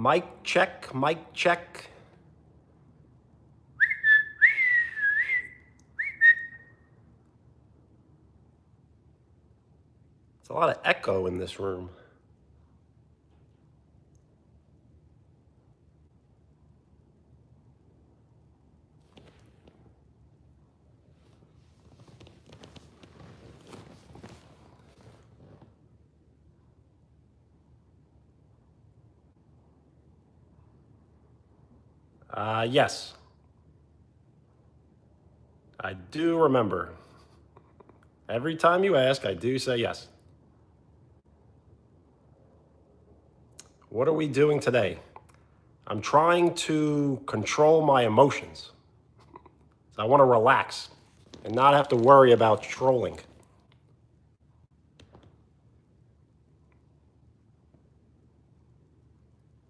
Mic check, mic check. It's a lot of echo in this room. Yes. I do remember. Every time you ask, I do say yes. What are we doing today? I'm trying to control my emotions. So I want to relax and not have to worry about trolling.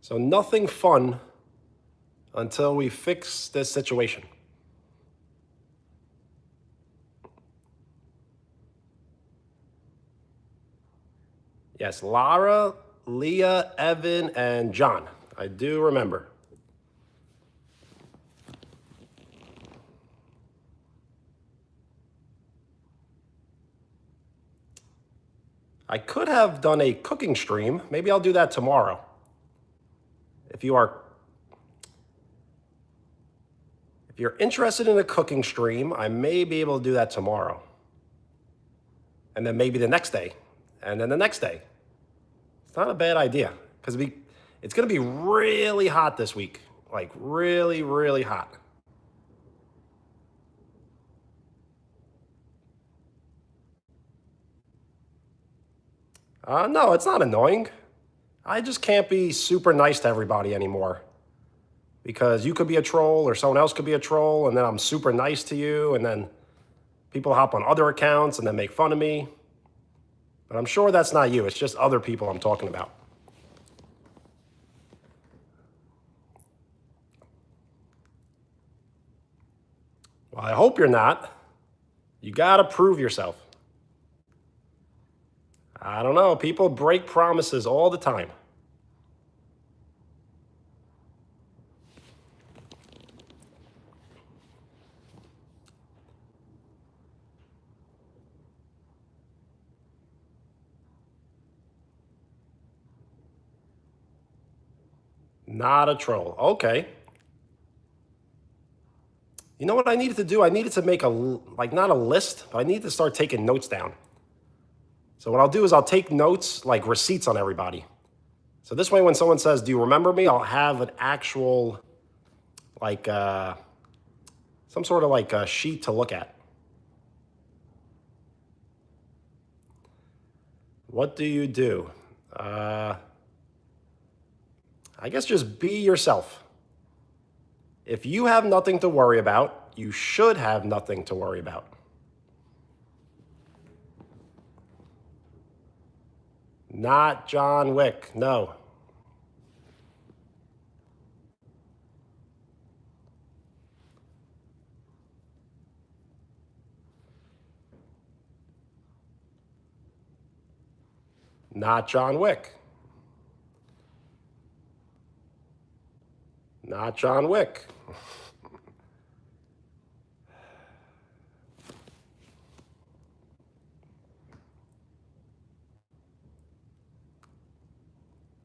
So nothing fun until we fix this situation. Yes, Lara, Leah, Evan, and John. I do remember. I could have done a cooking stream. Maybe I'll do that tomorrow. If you're interested in a cooking stream, I may be able to do that tomorrow. And then maybe the next day. And then the next day. It's not a bad idea because it's going to be really hot this week. Like really, really hot. No, it's not annoying. I just can't be super nice to everybody anymore. Because you could be a troll or someone else could be a troll, and then I'm super nice to you, and then people hop on other accounts and then make fun of me. But I'm sure that's not you. It's just other people I'm talking about. Well, I hope you're not. You got to prove yourself. I don't know. People break promises all the time. Not a troll. Okay. You know what I needed to do? I needed to make not a list, but I need to start taking notes down. So what I'll do is I'll take notes, like receipts on everybody. So this way, when someone says, do you remember me? I'll have an actual, some sort of like a sheet to look at. What do you do? I guess just be yourself. If you have nothing to worry about, you should have nothing to worry about. Not John Wick, no. Not John Wick. Not John Wick.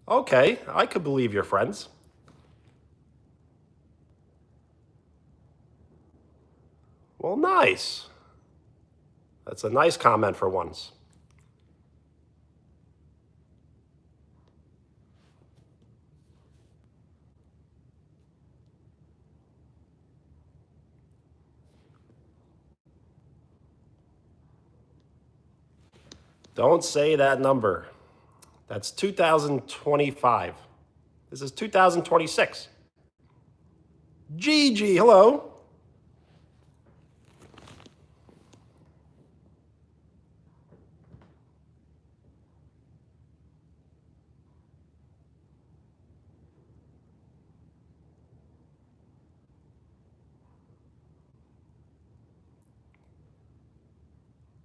Okay, I could believe your friends. Well, nice. That's a nice comment for once. Don't say that number. That's 2025. This is 2026. Gigi, hello.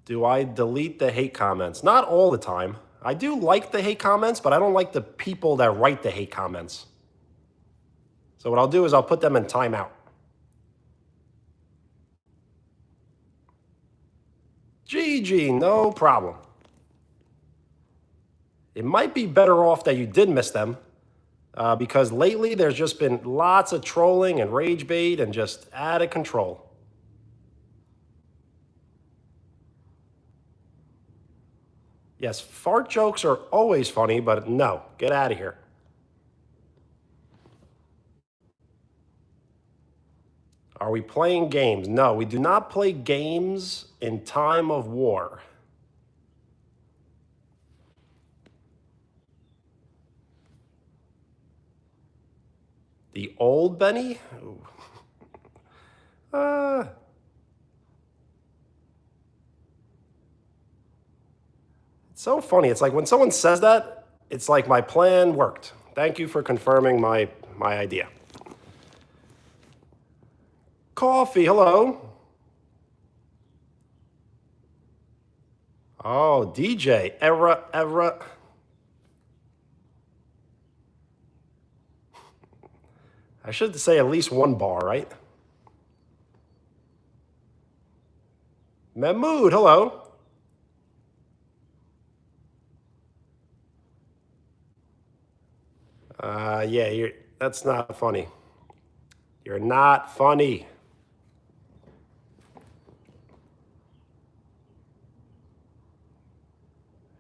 Do I delete the hate comments? Not all the time. I do like the hate comments, but I don't like the people that write the hate comments. So what I'll do is I'll put them in timeout. GG, no problem. It might be better off that you did miss them because lately there's just been lots of trolling and rage bait and just out of control. Yes, fart jokes are always funny, but no, get out of here. Are we playing games? No, we do not play games in time of war. The old Benny? It's so funny. It's like when someone says that, it's like my plan worked. Thank you for confirming my idea. Coffee, hello. Oh, DJ, era. I should say at least one bar, right? Mahmood, hello. Yeah, that's not funny. You're not funny.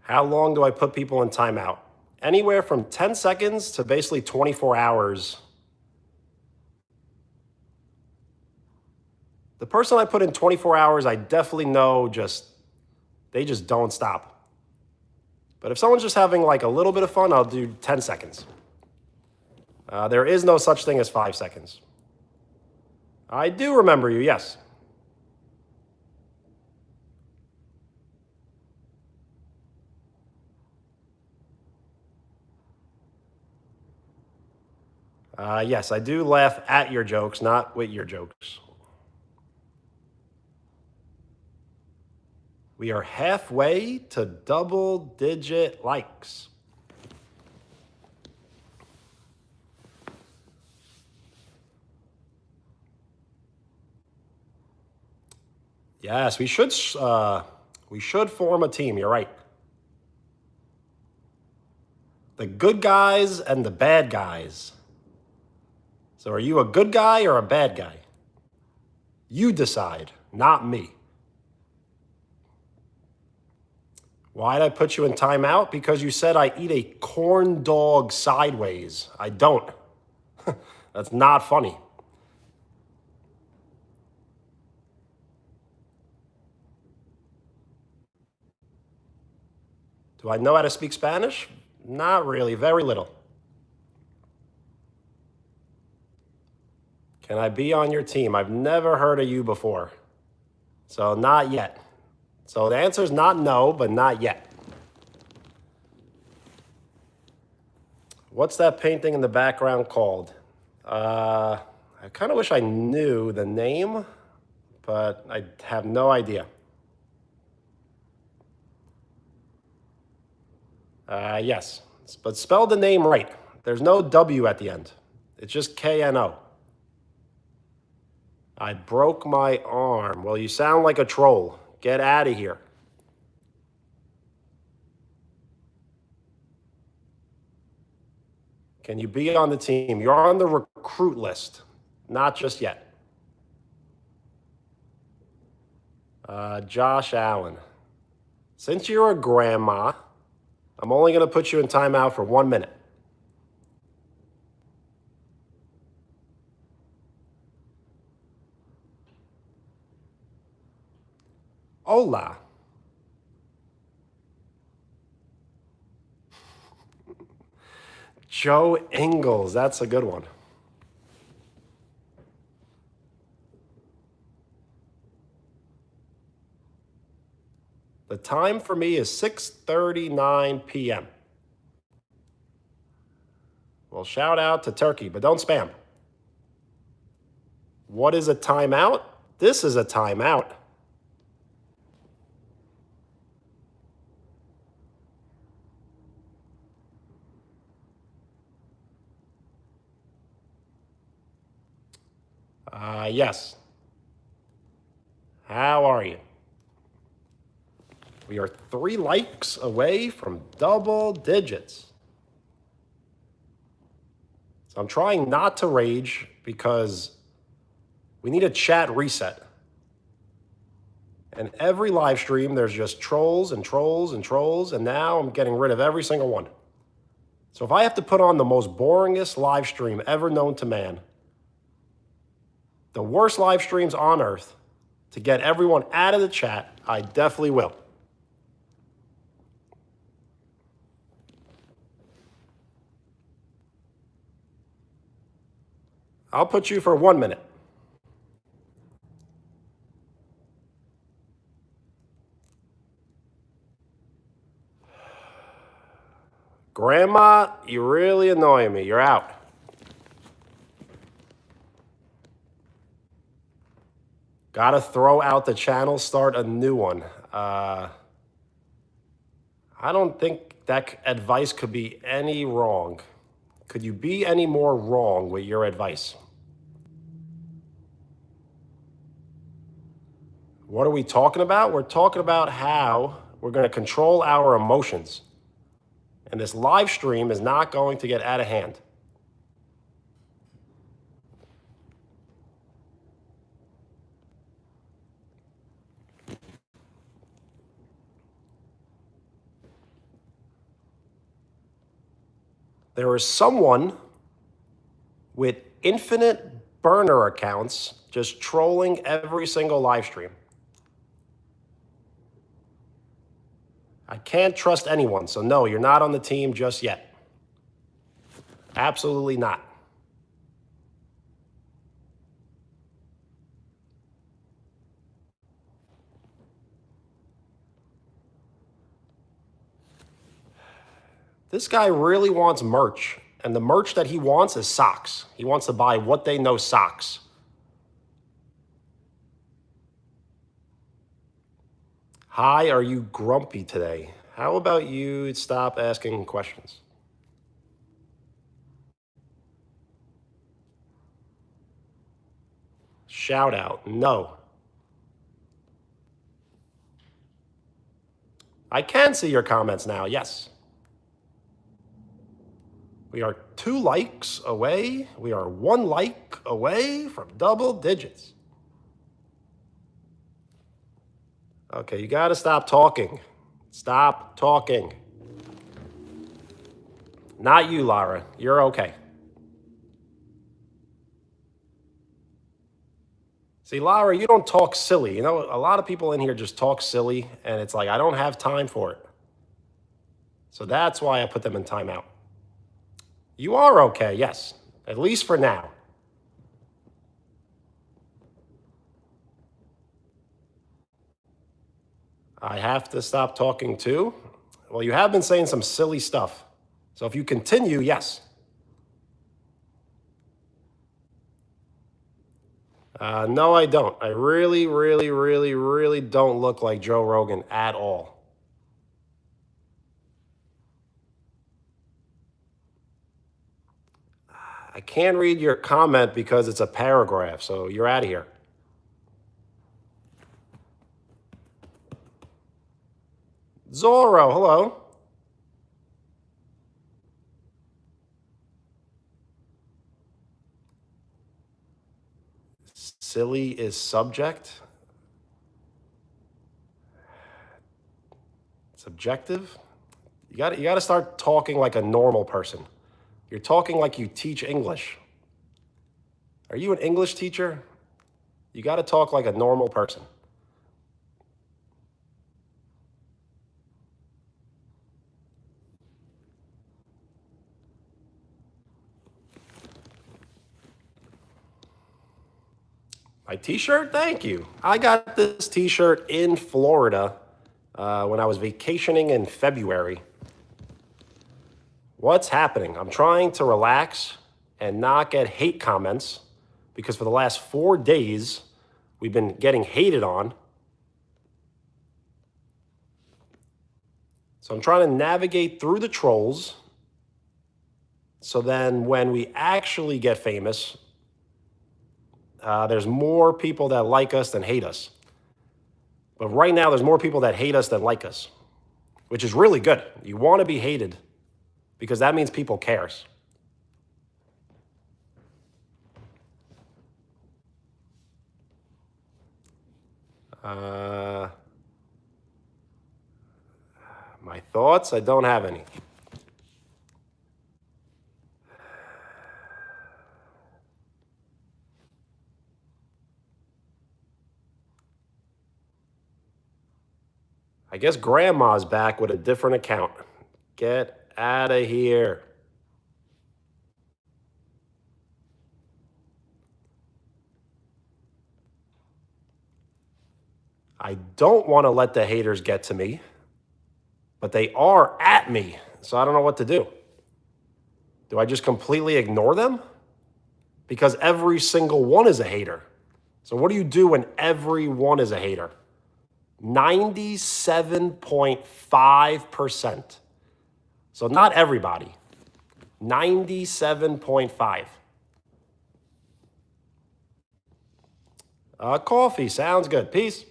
How long do I put people in timeout? Anywhere from 10 seconds to basically 24 hours. The person I put in 24 hours, I definitely know they just don't stop. But if someone's just having like a little bit of fun, I'll do 10 seconds. There is no such thing as 5 seconds. I do remember you, yes. Yes, I do laugh at your jokes, not with your jokes. We are halfway to double-digit likes. Yes, we should form a team. You're right. The good guys and the bad guys. So are you a good guy or a bad guy? You decide, not me. Why'd I put you in timeout? Because you said I eat a corn dog sideways. I don't. That's not funny. Do I know how to speak Spanish? Not really, very little. Can I be on your team? I've never heard of you before. So not yet. So the answer is not no, but not yet. What's that painting in the background called? I kind of wish I knew the name, but I have no idea. Yes, but spell the name right. There's no W at the end. It's just KNO. I broke my arm. Well, you sound like a troll. Get out of here. Can you be on the team? You're on the recruit list. Not just yet. Josh Allen. Since you're a grandma, I'm only going to put you in timeout for 1 minute. Hola. Joe Ingles. That's a good one. The time for me is 6:39 p.m. Well, shout out to Turkey, but don't spam. What is a timeout? This is a timeout. Yes. How are you? We are 3 likes away from double digits. So I'm trying not to rage because we need a chat reset. And every live stream, there's just trolls and trolls and trolls, and now I'm getting rid of every single one. So if I have to put on the most boringest live stream ever known to man, the worst live streams on earth, to get everyone out of the chat, I definitely will. I'll put you for 1 minute. Grandma, you're really annoying me. You're out. Gotta throw out the channel, start a new one. I don't think that advice could be any wrong. Could you be any more wrong with your advice? What are we talking about? We're talking about how we're going to control our emotions. And this live stream is not going to get out of hand. There is someone with infinite burner accounts just trolling every single live stream. I can't trust anyone, so no, you're not on the team just yet. Absolutely not. This guy really wants merch, and the merch that he wants is socks. He wants to buy What They Know socks. Hi, are you grumpy today? How about you stop asking questions? Shout out, no. I can see your comments now, yes. We are 2 likes away. We are 1 like away from double digits. Okay, you gotta stop talking. Stop talking. Not you, Lara. You're okay. See, Lara, you don't talk silly. You know, a lot of people in here just talk silly, and it's like, I don't have time for it. So that's why I put them in timeout. You are okay, yes, at least for now. I have to stop talking too? Well, you have been saying some silly stuff. So if you continue, yes. No, I don't. I really, really, really, really don't look like Joe Rogan at all. I can't read your comment because it's a paragraph, so you're out of here. Zorro, hello. Silly is subject. Subjective. You got to start talking like a normal person. You're talking like you teach English. Are you an English teacher? You got to talk like a normal person. My t-shirt? Thank you. I got this t-shirt in Florida when I was vacationing in February. What's happening? I'm trying to relax and not get hate comments because for the last 4 days, we've been getting hated on. So I'm trying to navigate through the trolls. So then when we actually get famous, there's more people that like us than hate us. But right now, there's more people that hate us than like us, which is really good. You want to be hated because that means people cares. My thoughts? I don't have any. I guess grandma's back with a different account. Get out of here. I don't want to let the haters get to me, but they are at me, so I don't know what to do. Do I just completely ignore them? Because every single one is a hater. So what do you do when everyone is a hater? 97.5%. So not everybody. 97.5. Coffee sounds good. Peace.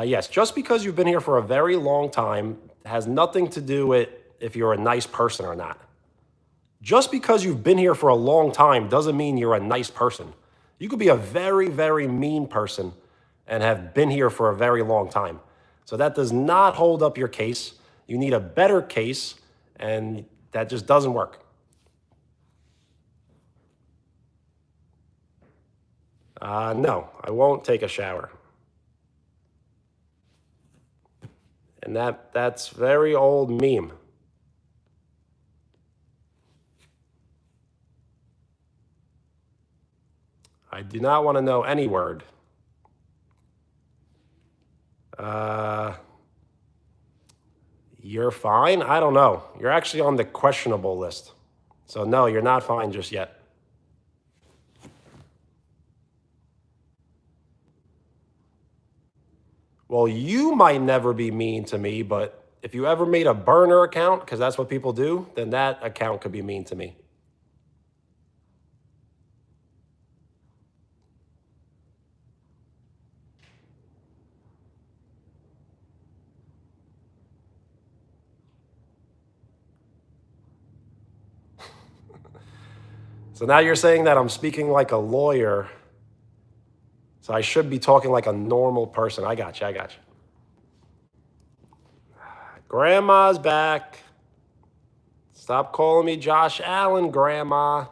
Yes, just because you've been here for a very long time has nothing to do with if you're a nice person or not. Just because you've been here for a long time doesn't mean you're a nice person. You could be a very, very mean person and have been here for a very long time. So that does not hold up your case. You need a better case, and that just doesn't work. No, I won't take a shower. And that's very old meme. I do not want to know any word. You're fine? I don't know. You're actually on the questionable list. So no, you're not fine just yet. Well, you might never be mean to me, but if you ever made a burner account, because that's what people do, then that account could be mean to me. So now you're saying that I'm speaking like a lawyer. So I should be talking like a normal person. I got you. I got you. Grandma's back. Stop calling me Josh Allen, Grandma.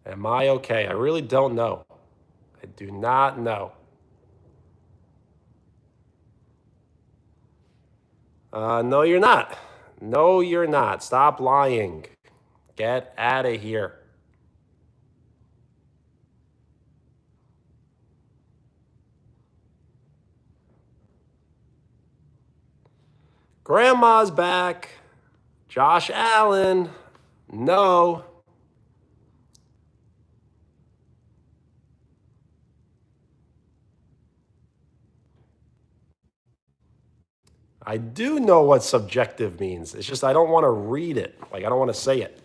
Am I okay? I really don't know. I do not know. No, you're not. No, you're not. Stop lying. Get out of here. Grandma's back. Josh Allen. No. I do know what subjective means. It's just I don't want to read it. Like, I don't want to say it.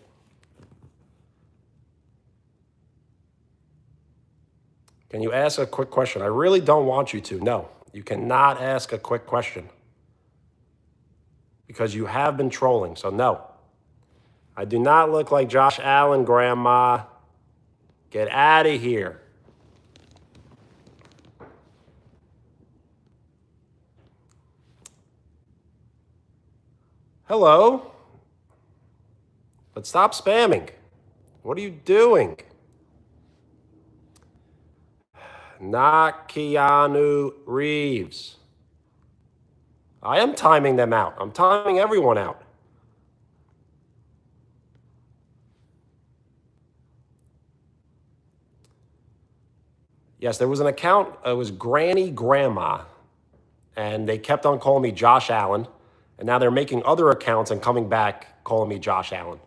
Can you ask a quick question? I really don't want you to. No, you cannot ask a quick question because you have been trolling. So, no, I do not look like Josh Allen, Grandma. Get out of here. Hello? But stop spamming. What are you doing? Not Keanu Reeves. I am timing them out. I'm timing everyone out. Yes, there was an account. It was Granny Grandma. And they kept on calling me Josh Allen. And now they're making other accounts and coming back calling me Josh Allen.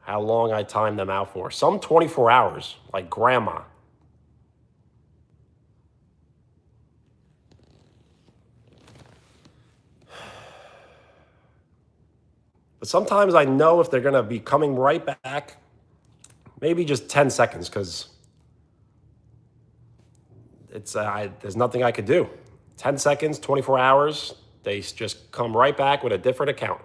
how long I time them out for. Some 24 hours, like grandma. But sometimes I know if they're going to be coming right back, maybe just 10 seconds, because there's nothing I could do. 10 seconds, 24 hours, they just come right back with a different account.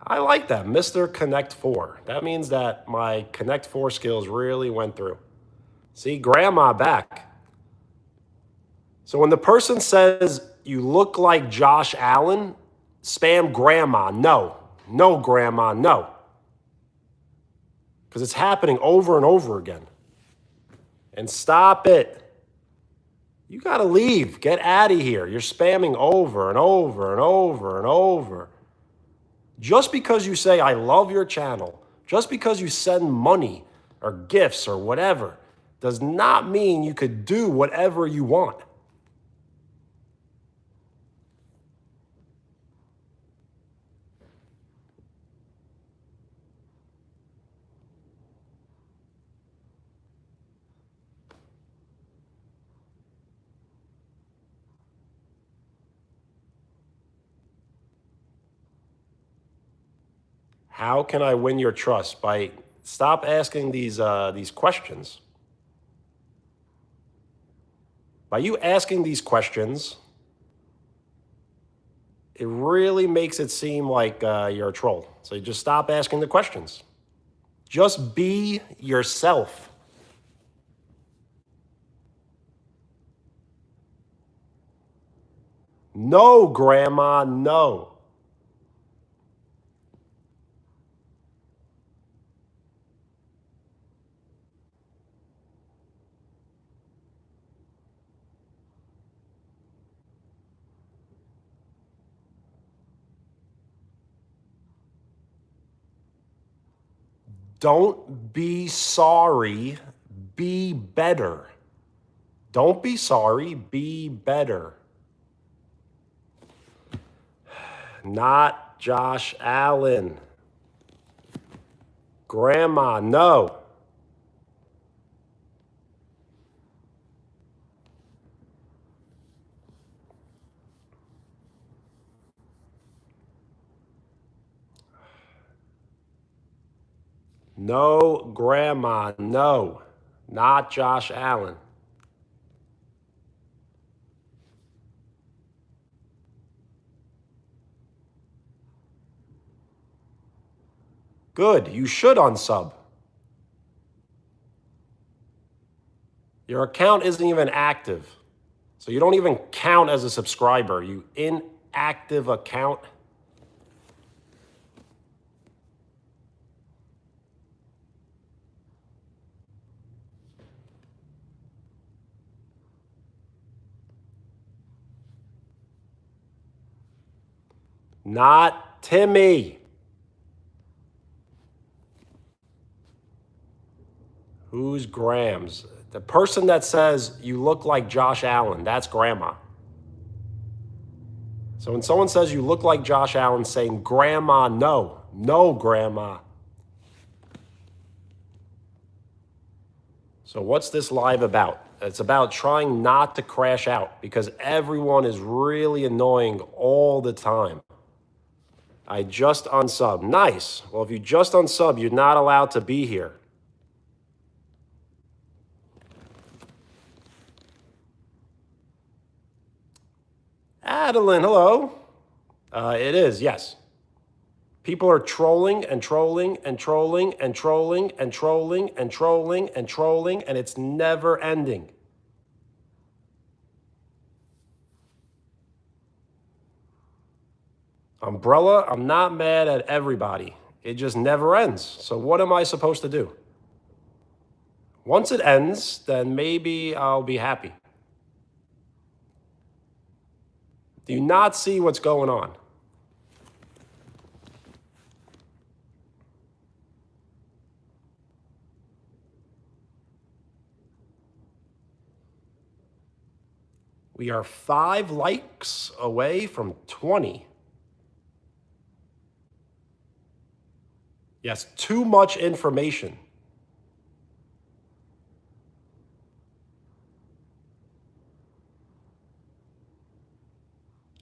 I like that, Mr. Connect 4. That means that my Connect 4 skills really went through. See, grandma back. So when the person says, you look like Josh Allen, spam grandma, no. No, grandma, no. Because it's happening over and over again. And stop it. You got to leave. Get out of here. You're spamming over and over and over and over. Just because you say, I love your channel, just because you send money or gifts or whatever, does not mean you could do whatever you want. How can I win your trust? By stop asking these questions. By you asking these questions, it really makes it seem like you're a troll. So you just stop asking the questions. Just be yourself. No, grandma, no. Don't be sorry, be better. Don't be sorry, be better. Not Josh Allen. Grandma, no. No, grandma, no. Not Josh Allen. Good, you should unsub. Your account isn't even active. So you don't even count as a subscriber. You inactive account. Not Timmy. Who's Grams? The person that says you look like Josh Allen, that's grandma. So when someone says you look like Josh Allen, saying grandma, no. No, grandma. So what's this live about? It's about trying not to crash out because everyone is really annoying all the time. I just unsubbed. Nice. Well, if you just unsub, you're not allowed to be here. Adeline, hello. It is, yes. People are trolling and trolling and trolling and trolling and trolling and trolling and trolling, and it's never ending. Umbrella, I'm not mad at everybody. It just never ends. So what am I supposed to do? Once it ends, then maybe I'll be happy. Do you not see what's going on? We are 5 likes away from 20. Yes, too much information.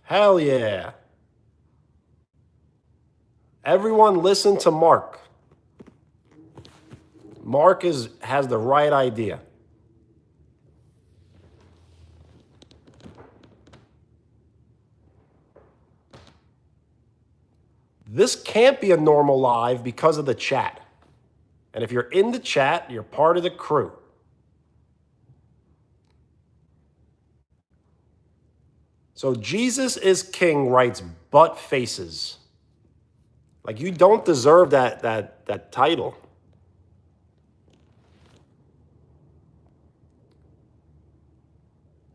Hell yeah. Everyone listen to Mark. Mark has the right idea. This can't be a normal live because of the chat. And if you're in the chat, you're part of the crew. So Jesus is King writes butt faces. Like, you don't deserve that title.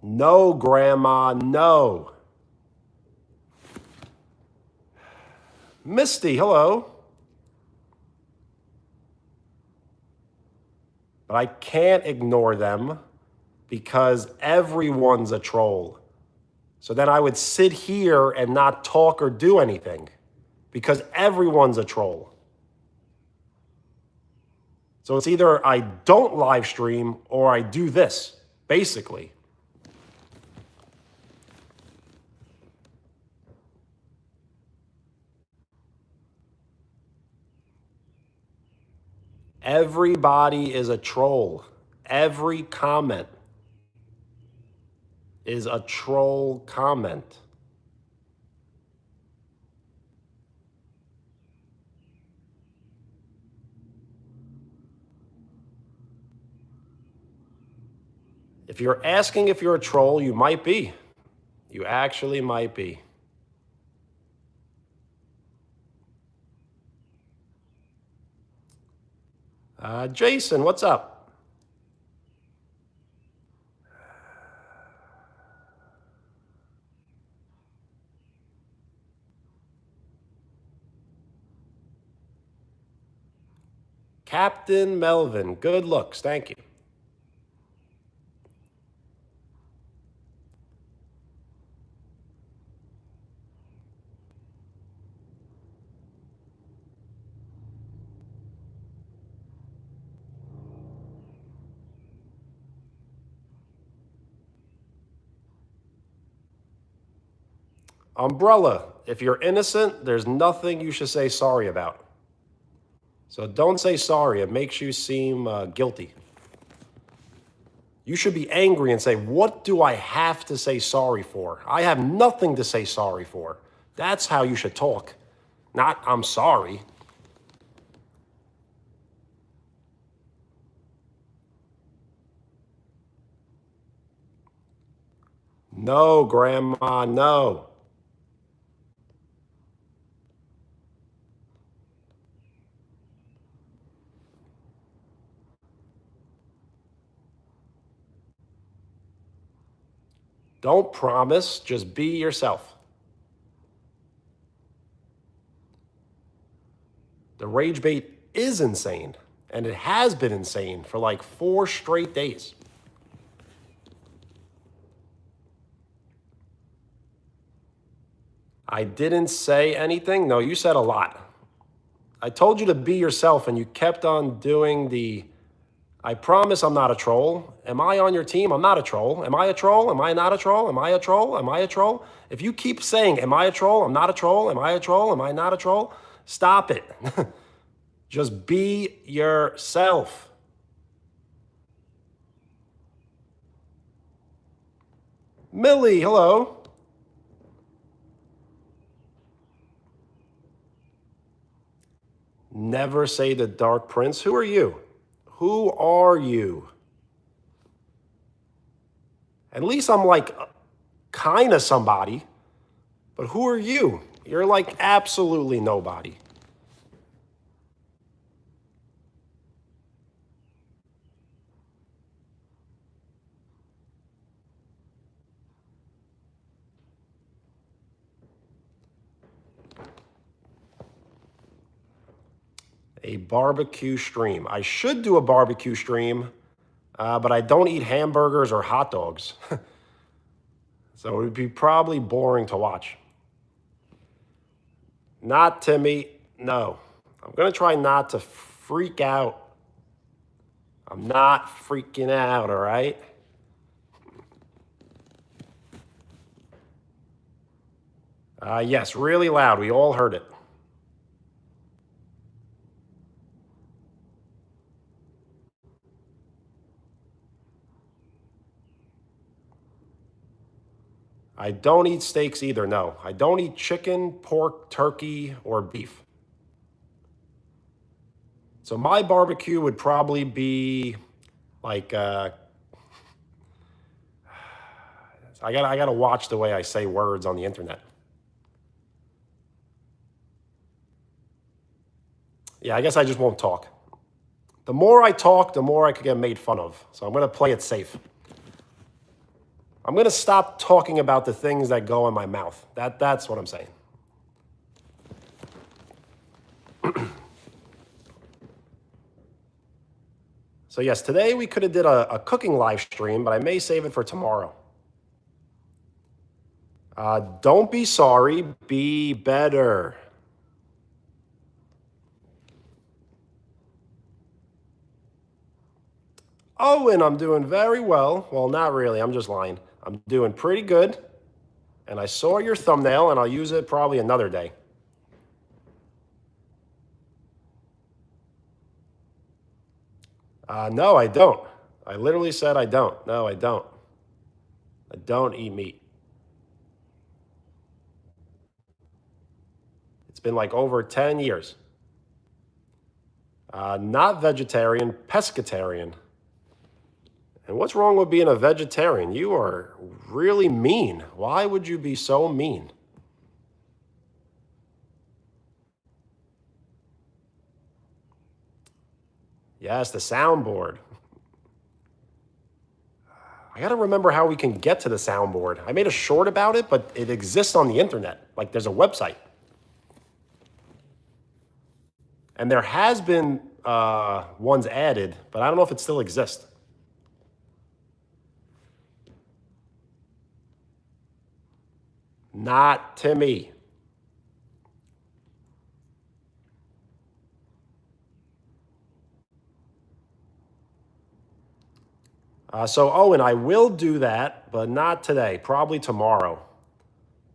No, Grandma, no. Misty, hello. But I can't ignore them because everyone's a troll. So then I would sit here and not talk or do anything because everyone's a troll. So it's either I don't live stream or I do this, basically. Everybody is a troll. Every comment is a troll comment. If you're asking if you're a troll, you might be. You actually might be. Jason, what's up? Captain Melvin, good looks, thank you. Umbrella, if you're innocent, there's nothing you should say sorry about. So don't say sorry. It makes you seem guilty. You should be angry and say, what do I have to say sorry for? I have nothing to say sorry for. That's how you should talk. Not, I'm sorry. No, Grandma, no. Don't promise, just be yourself. The rage bait is insane, and it has been insane for like 4 straight days. I didn't say anything. No, you said a lot. I told you to be yourself, and you kept on doing the, I promise I'm not a troll. Am I on your team? I'm not a troll. Am I a troll? Am I not a troll? Am I a troll? Am I a troll? If you keep saying, am I a troll? I'm not a troll. Am I a troll? Am I not a troll? Stop it. Just be yourself. Millie, hello. Never say the Dark Prince. Who are you? Who are you? At least I'm like kind of somebody, but who are you? You're like absolutely nobody. A barbecue stream. I should do a barbecue stream, but I don't eat hamburgers or hot dogs. So it would be probably boring to watch. Not Timmy, no. I'm going to try not to freak out. I'm not freaking out, all right? Yes, really loud. We all heard it. I don't eat steaks either, no. I don't eat chicken, pork, turkey, or beef. So my barbecue would probably be like I gotta watch the way I say words on the internet. Yeah, I guess I just won't talk. The more I talk, the more I could get made fun of. So I'm gonna play it safe. I'm gonna stop talking about the things that go in my mouth. That's what I'm saying. So yes, today we could have did a cooking live stream, but I may save it for tomorrow. Don't be sorry, be better. Oh, and I'm doing very well. Well, not really, I'm just lying. I'm doing pretty good. And I saw your thumbnail, and I'll use it probably another day. No, I don't. I literally said I don't. No, I don't. I don't eat meat. It's been like over 10 years. Not vegetarian, pescatarian. And what's wrong with being a vegetarian? You are really mean. Why would you be so mean? Yes, the soundboard. I got to remember how we can get to the soundboard. I made a short about it, but it exists on the internet. Like there's a website. And there has been ones added, but I don't know if it still exists. Not Timmy. So Owen, I will do that, but not today. Probably tomorrow.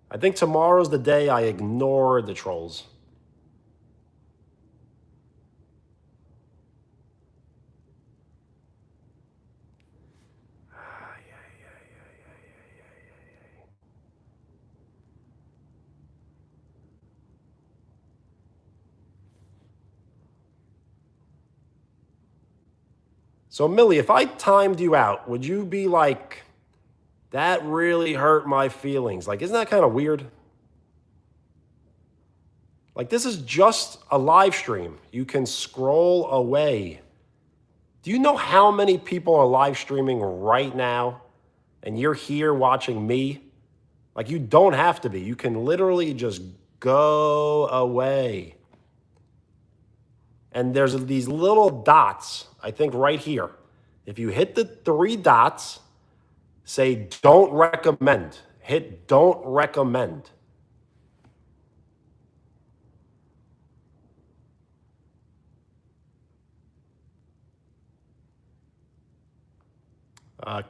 I think tomorrow's the day I ignore the trolls. So Millie, if I timed you out, would you be like, that really hurt my feelings? Like, isn't that kind of weird? Like, this is just a live stream. You can scroll away. Do you know how many people are live streaming right now? And you're here watching me? Like, you don't have to be. You can literally just go away. And there's these little dots, I think right here. If you hit the 3 dots, say don't recommend. Hit don't recommend.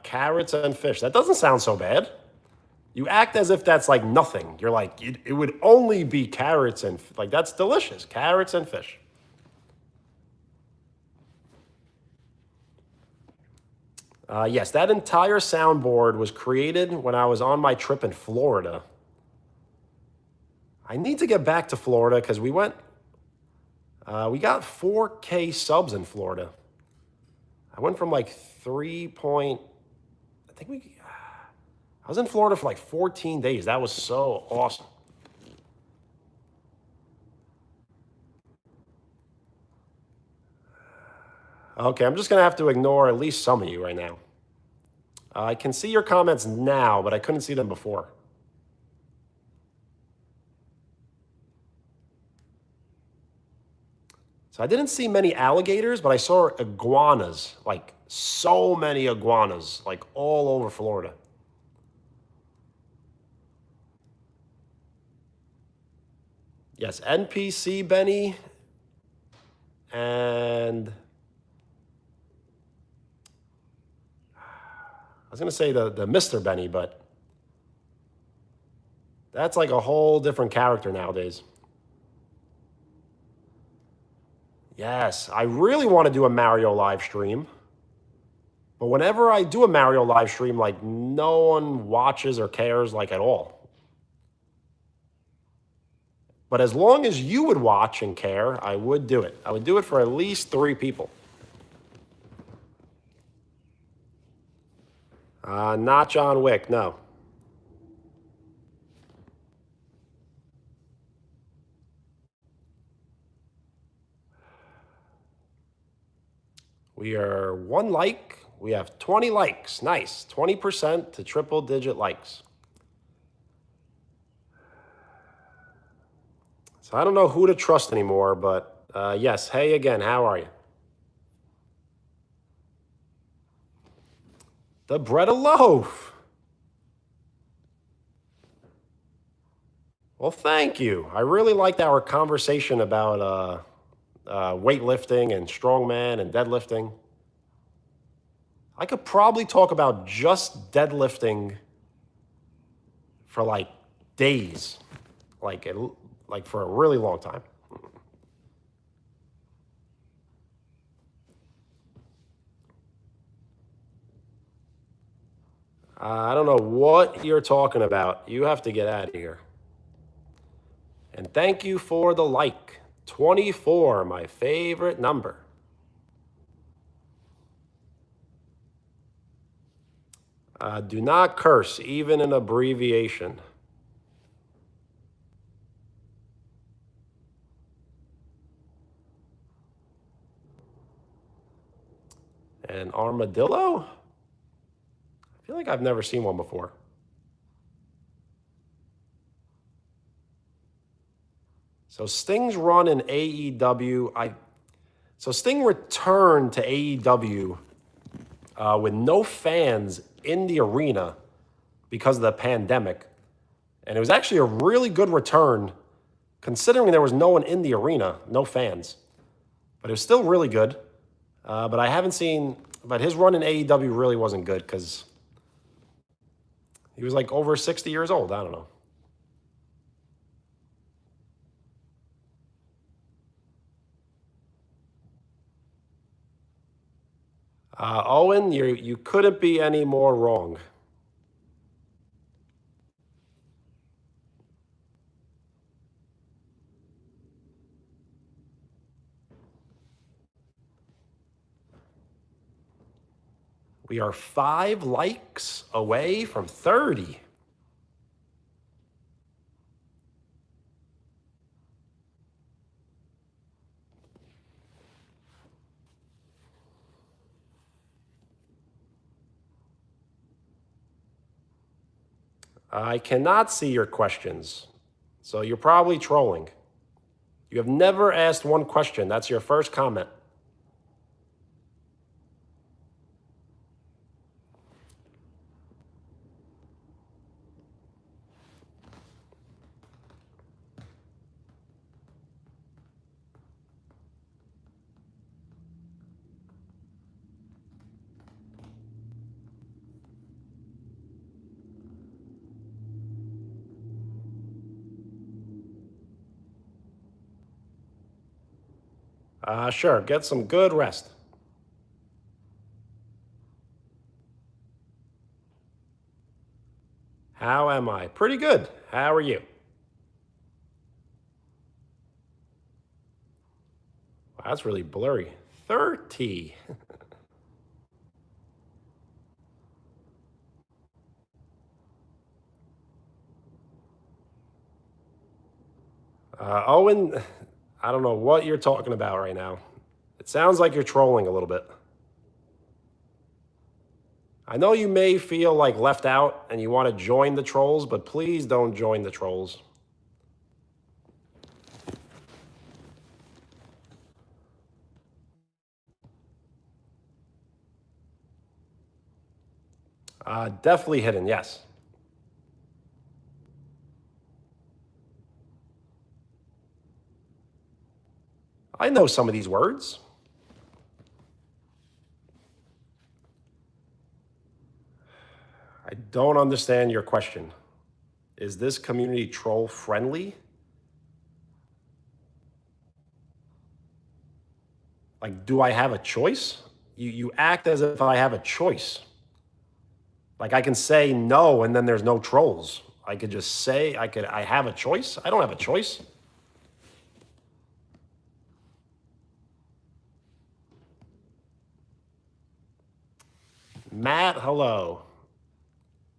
Carrots and fish. That doesn't sound so bad. You act as if that's like nothing. You're like, it would only be carrots and, like, that's delicious. Carrots and fish. Yes, that entire soundboard was created when I was on my trip in Florida. I need to get back to Florida because we got 4K subs in Florida. I went from like I was in Florida for like 14 days. That was so awesome. Okay, I'm just going to have to ignore at least some of you right now. I can see your comments now, but I couldn't see them before. So I didn't see many alligators, but I saw iguanas, like so many iguanas, like all over Florida. Yes, NPC Benny and I was going to say the Mr. Benny, but that's like a whole different character nowadays. Yes, I really want to do a Mario live stream. But whenever I do a Mario live stream, like no one watches or cares like at all. But as long as you would watch and care, I would do it. I would do it for at least 3 people. Not John Wick, no. We are 1 like. We have 20 likes. Nice. 20% to triple digit likes. So I don't know who to trust anymore, but yes. Hey again, how are you? The bread of loaf. Well, thank you. I really liked our conversation about weightlifting and strongman and deadlifting. I could probably talk about just deadlifting for like days, like like for a really long time. I don't know what you're talking about. You have to get out of here. And thank you for the like. 24, my favorite number. Do not curse, even in abbreviation. An armadillo? I feel like I've never seen one before. So Sting's run in AEW. So Sting returned to AEW with no fans in the arena because of the pandemic. And it was actually a really good return considering there was no one in the arena, no fans. But it was still really good. But I haven't seen, but his run in AEW really wasn't good because he was like over 60 years old. I don't know. Owen, you couldn't be any more wrong. We are 5 likes away from 30. I cannot see your questions, so you're probably trolling. You have never asked one question. That's your first comment. Sure, get some good rest. How am I? Pretty good. How are you? Wow, that's really blurry. 30. Owen, I don't know what you're talking about right now. It sounds like you're trolling a little bit. I know you may feel like left out and you want to join the trolls, but please don't join the trolls. Definitely hidden, yes. I know some of these words. I don't understand your question. Is this community troll friendly? Like, do I have a choice? You act as if I have a choice. Like I can say no and then there's no trolls. I could just say I have a choice. I don't have a choice. Matt, hello.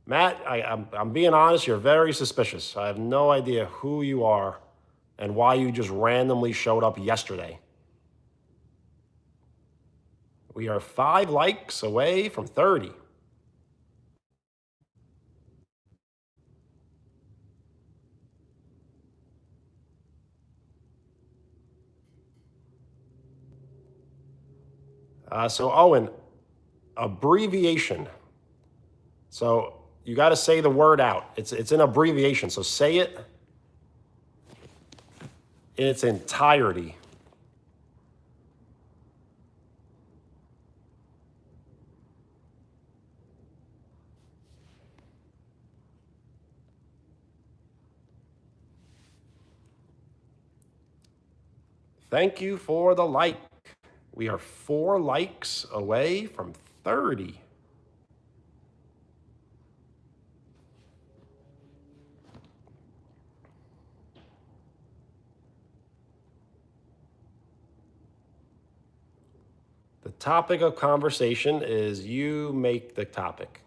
Matt, I'm being honest, you're very suspicious. I have no idea who you are and why you just randomly showed up yesterday. We are 5 likes away from 30. So Owen, abbreviation. So you got to say the word out. It's an abbreviation. So say it in its entirety. Thank you for the like. We are 4 likes away from 30. The topic of conversation is you make the topic.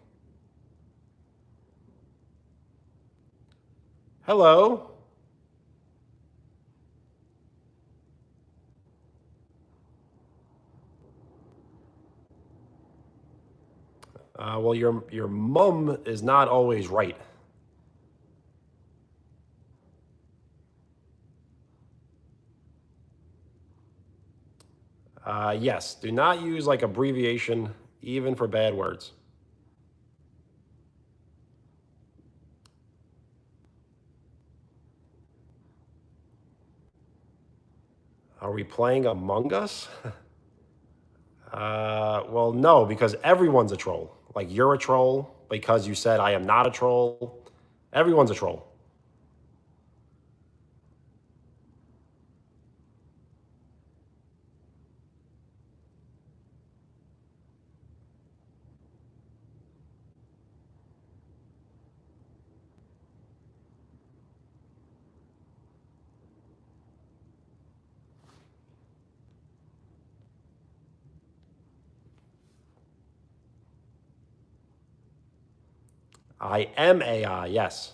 Hello. Well, your mum is not always right. Yes, do not use like abbreviation even for bad words. Are we playing Among Us? Well, no, because everyone's a troll. Like you're a troll because you said I am not a troll. Everyone's a troll. I am AI, yes.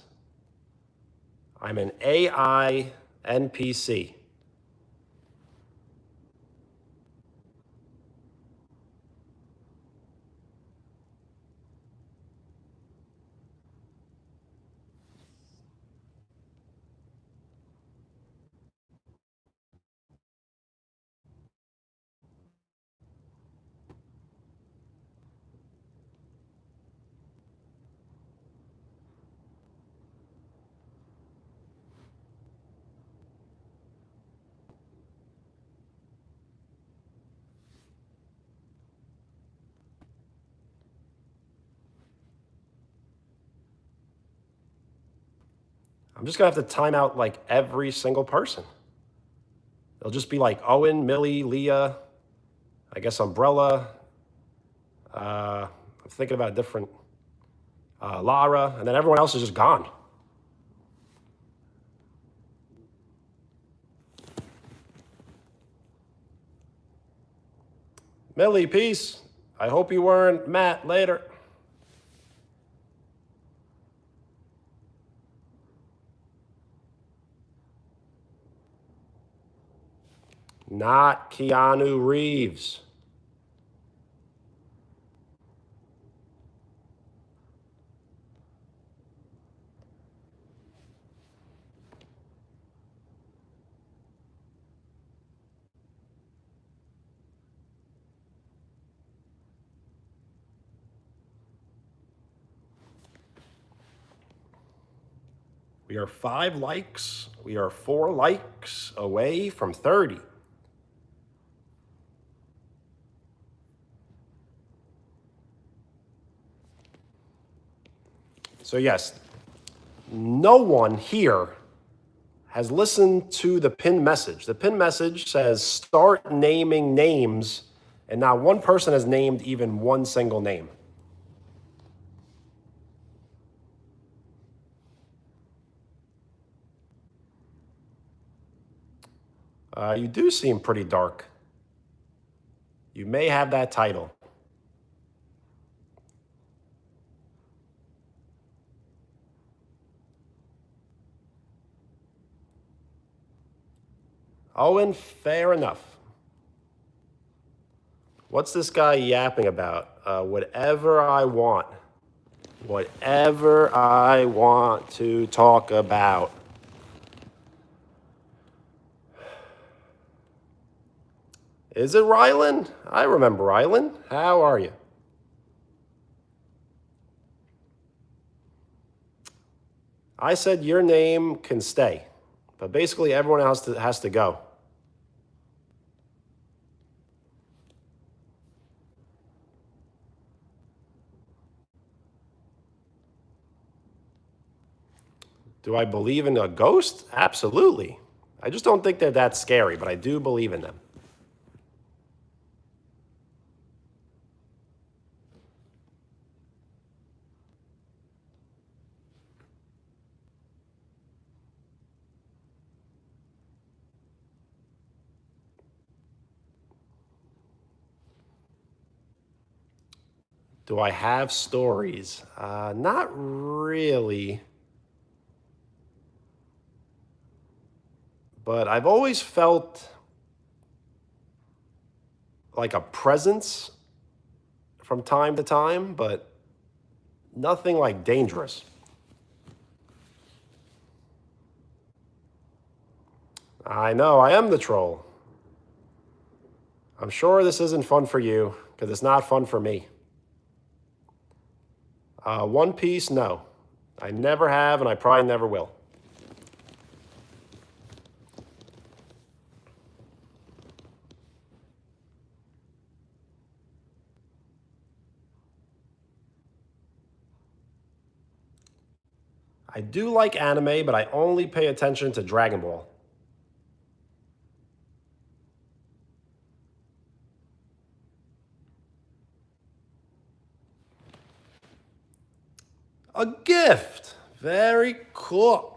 I'm an AI NPC. I'm just gonna have to time out like every single person. They'll just be like Owen, Millie, Leah, I guess Umbrella. I'm thinking about a different Lara, and then everyone else is just gone. Millie, peace. I hope you weren't Matt later. Not Keanu Reeves. We are 5 likes. We are 4 likes away from 30. So yes, no one here has listened to the pinned message. The pinned message says start naming names, and not one person has named even one single name. You do seem pretty dark. You may have that title. Owen, fair enough. What's this guy yapping about? Whatever I want. Whatever I want to talk about. Is it Rylan? I remember Rylan. How are you? I said your name can stay, but basically everyone else has to go. Do I believe in a ghost? Absolutely. I just don't think they're that scary, but I do believe in them. Do I have stories? Not really. But I've always felt like a presence from time to time, but nothing like dangerous. I know, I am the troll. I'm sure this isn't fun for you, because it's not fun for me. One Piece, no. I never have, and I probably never will. I do like anime, but I only pay attention to Dragon Ball. A gift. Very cool.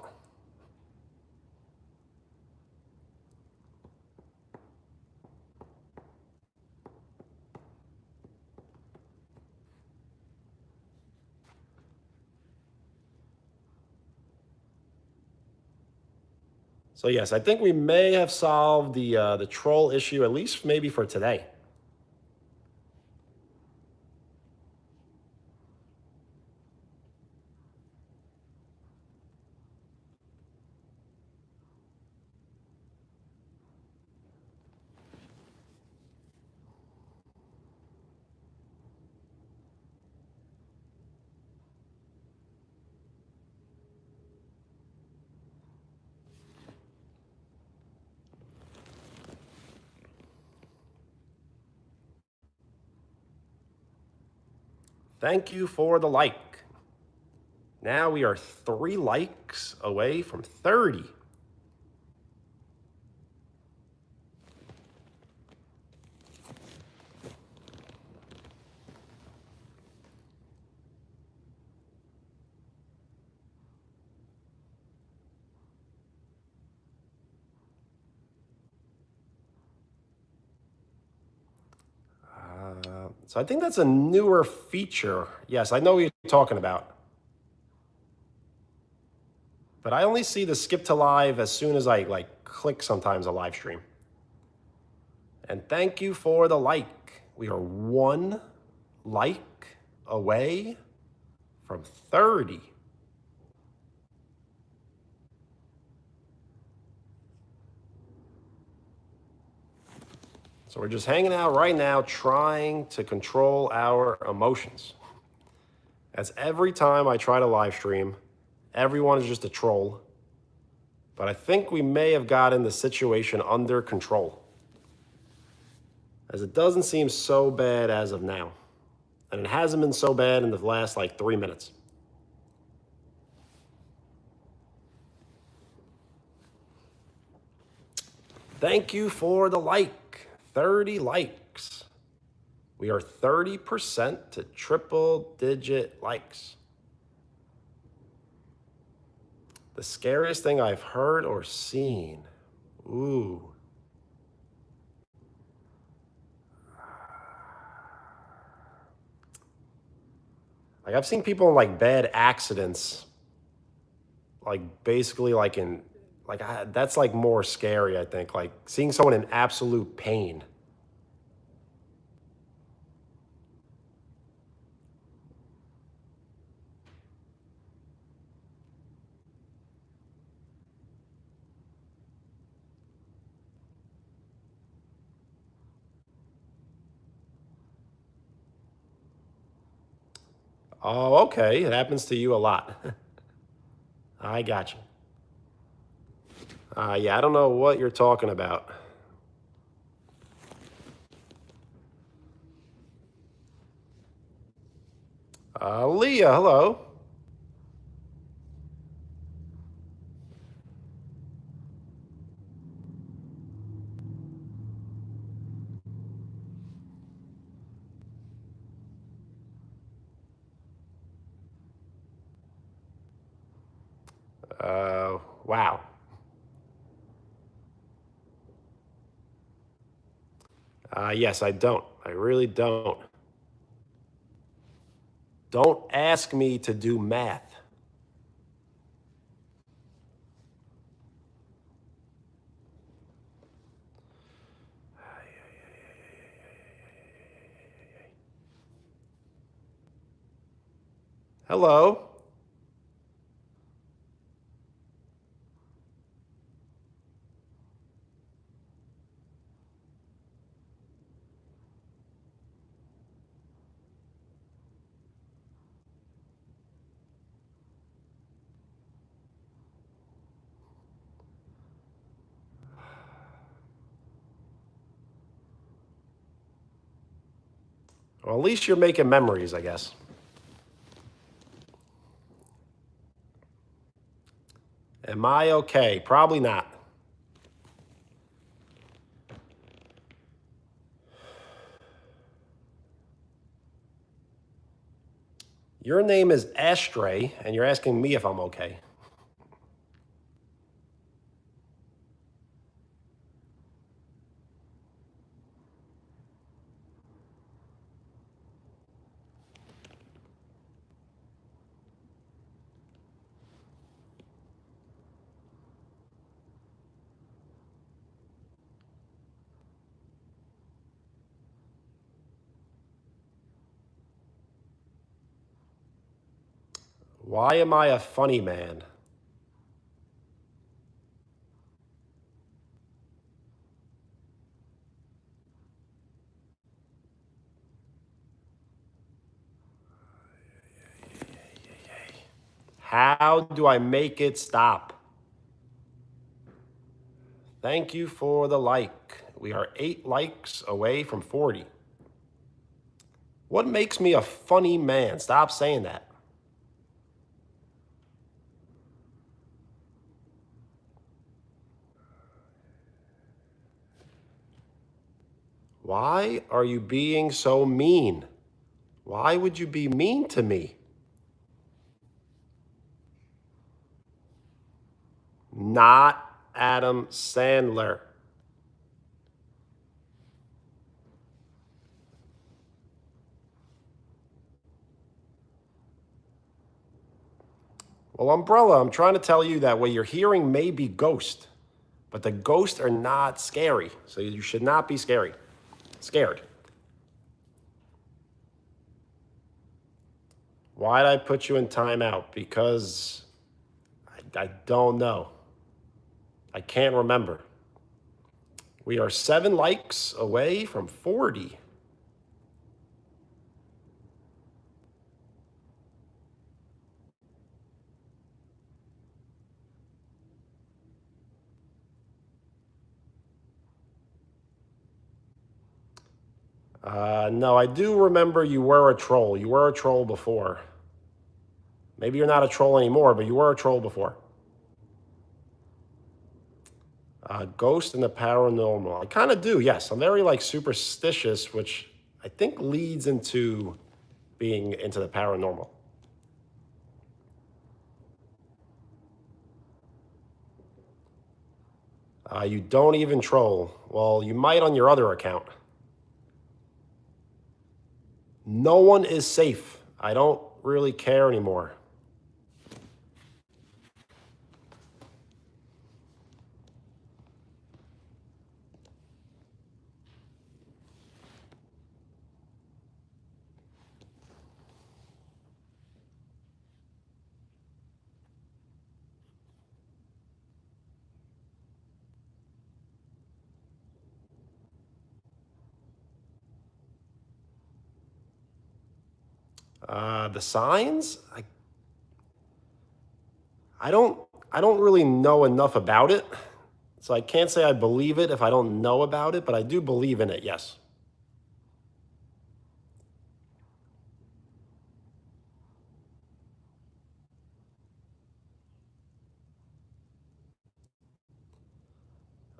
So yes, I think we may have solved the troll issue, at least maybe for today. Thank you for the like. Now we are 3 likes away from 30. So I think that's a newer feature. Yes, I know what you're talking about. But I only see the skip to live as soon as I click sometimes a live stream. And thank you for the like. We are 1 like away from 30. So we're just hanging out right now trying to control our emotions. As every time I try to live stream, everyone is just a troll. But I think we may have gotten the situation under control, as it doesn't seem so bad as of now. And it hasn't been so bad in the last 3 minutes. Thank you for the like. 30 likes. We are 30% to triple digit likes. The scariest thing I've heard or seen. Ooh. Like I've seen people in like bad accidents, like basically like in like that's like more scary, I think. Like seeing someone in absolute pain. Oh, okay. It happens to you a lot. I got you. Yeah, I don't know what you're talking about. Leah, hello. Wow. Yes, I don't. I really don't. Don't ask me to do math. Hello. Well, at least you're making memories, I guess. Am I okay? Probably not. Your name is Astray, and you're asking me if I'm okay. Why am I a funny man? How do I make it stop? Thank you for the like. We are 8 likes away from 40. What makes me a funny man? Stop saying that. Why are you being so mean? Why would you be mean to me? Not Adam Sandler. Well, Umbrella, I'm trying to tell you that what you're hearing may be ghost, but the ghosts are not scary. So you should not be scared. Why did I put you in timeout? Because I don't know. I can't remember. We are 7 likes away from 40. No, I do remember you were a troll. You were a troll before. Maybe you're not a troll anymore, but you were a troll before. Ghost and the paranormal. I kind of do, yes. I'm very like superstitious, which I think leads into being into the paranormal. You don't even troll. Well, you might on your other account. No one is safe. I don't really care anymore. The signs, I don't I don't really know enough about it. So I can't say I believe it if I don't know about it, but I do believe in it, yes.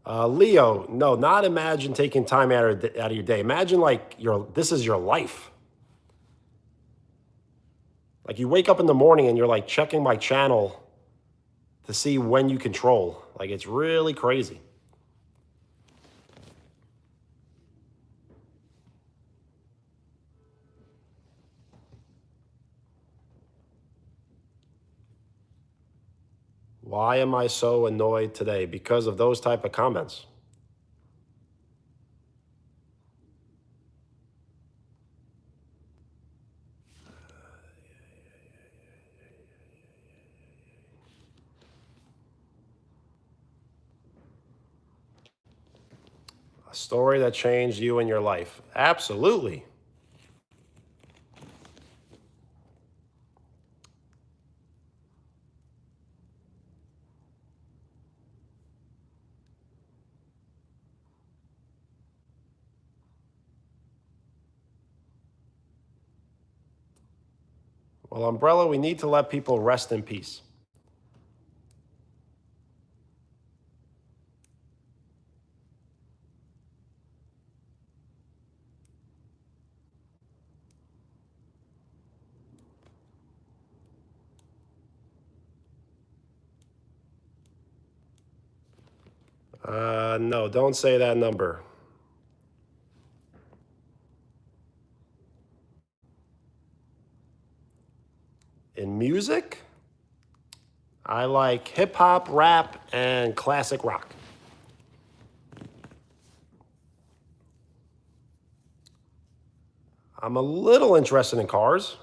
Leo, no, not imagine taking time out of your day. Imagine like this is your life. Like you wake up in the morning and you're like checking my channel to see when you control. Like it's really crazy. Why am I so annoyed today? Because of those type of comments. A story that changed you in your life. Absolutely. Well, Umbrella, we need to let people rest in peace. No, don't say that number. In music, I like hip hop, rap, and classic rock. I'm a little interested in cars.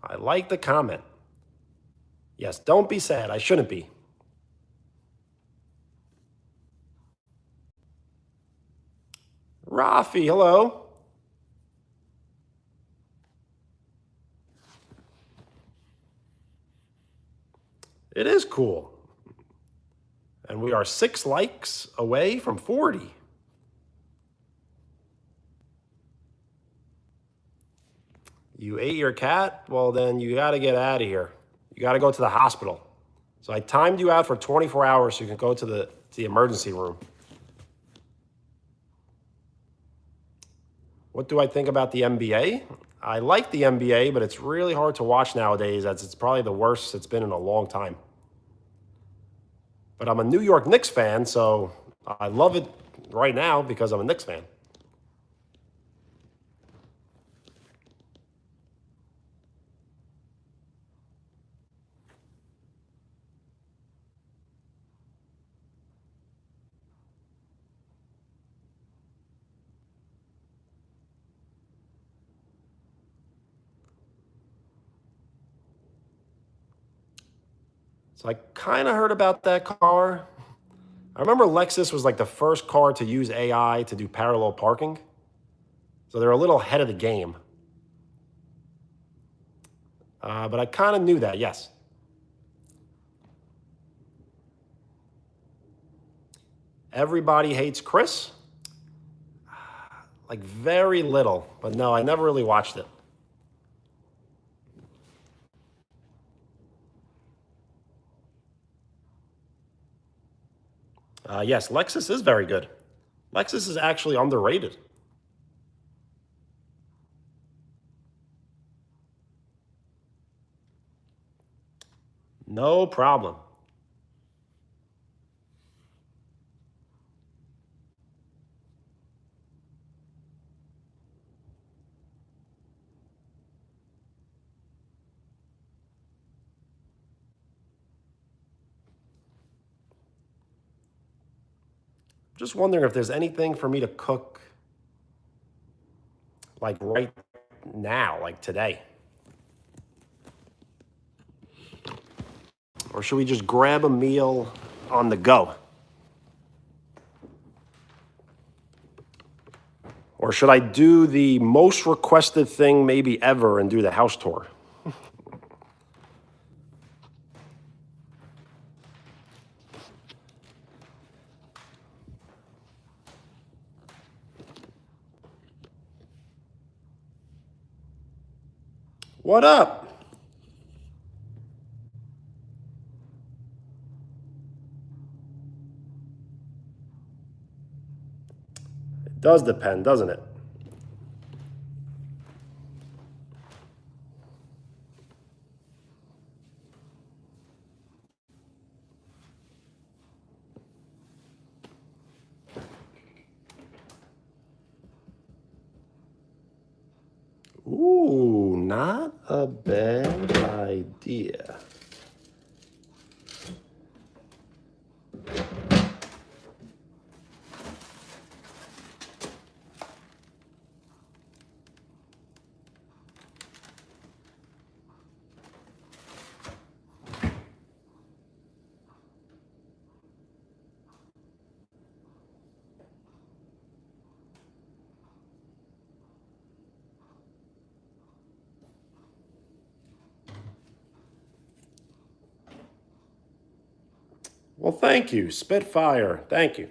I like the comment. Yes, don't be sad. I shouldn't be. Rafi, hello. It is cool. And we are 6 likes away from 40. You ate your cat? Well, then you got to get out of here. You got to go to the hospital. So I timed you out for 24 hours so you can go to the emergency room. What do I think about the NBA? I like the NBA, but it's really hard to watch nowadays as it's probably the worst it's been in a long time. But I'm a New York Knicks fan, so I love it right now because I'm a Knicks fan. So I kind of heard about that car. I remember Lexus was like the first car to use AI to do parallel parking. So they're a little ahead of the game. But I kind of knew that, yes. Everybody hates Chris. like very little, but no, I never really watched it. Yes, Lexus is very good. Lexus is actually underrated. No problem. Just wondering if there's anything for me to cook like right now, like today. Or should we just grab a meal on the go? Or should I do the most requested thing maybe ever and do the house tour? What up? It does depend, doesn't it? Ooh, not a bad idea. Well, thank you, Spitfire. Thank you.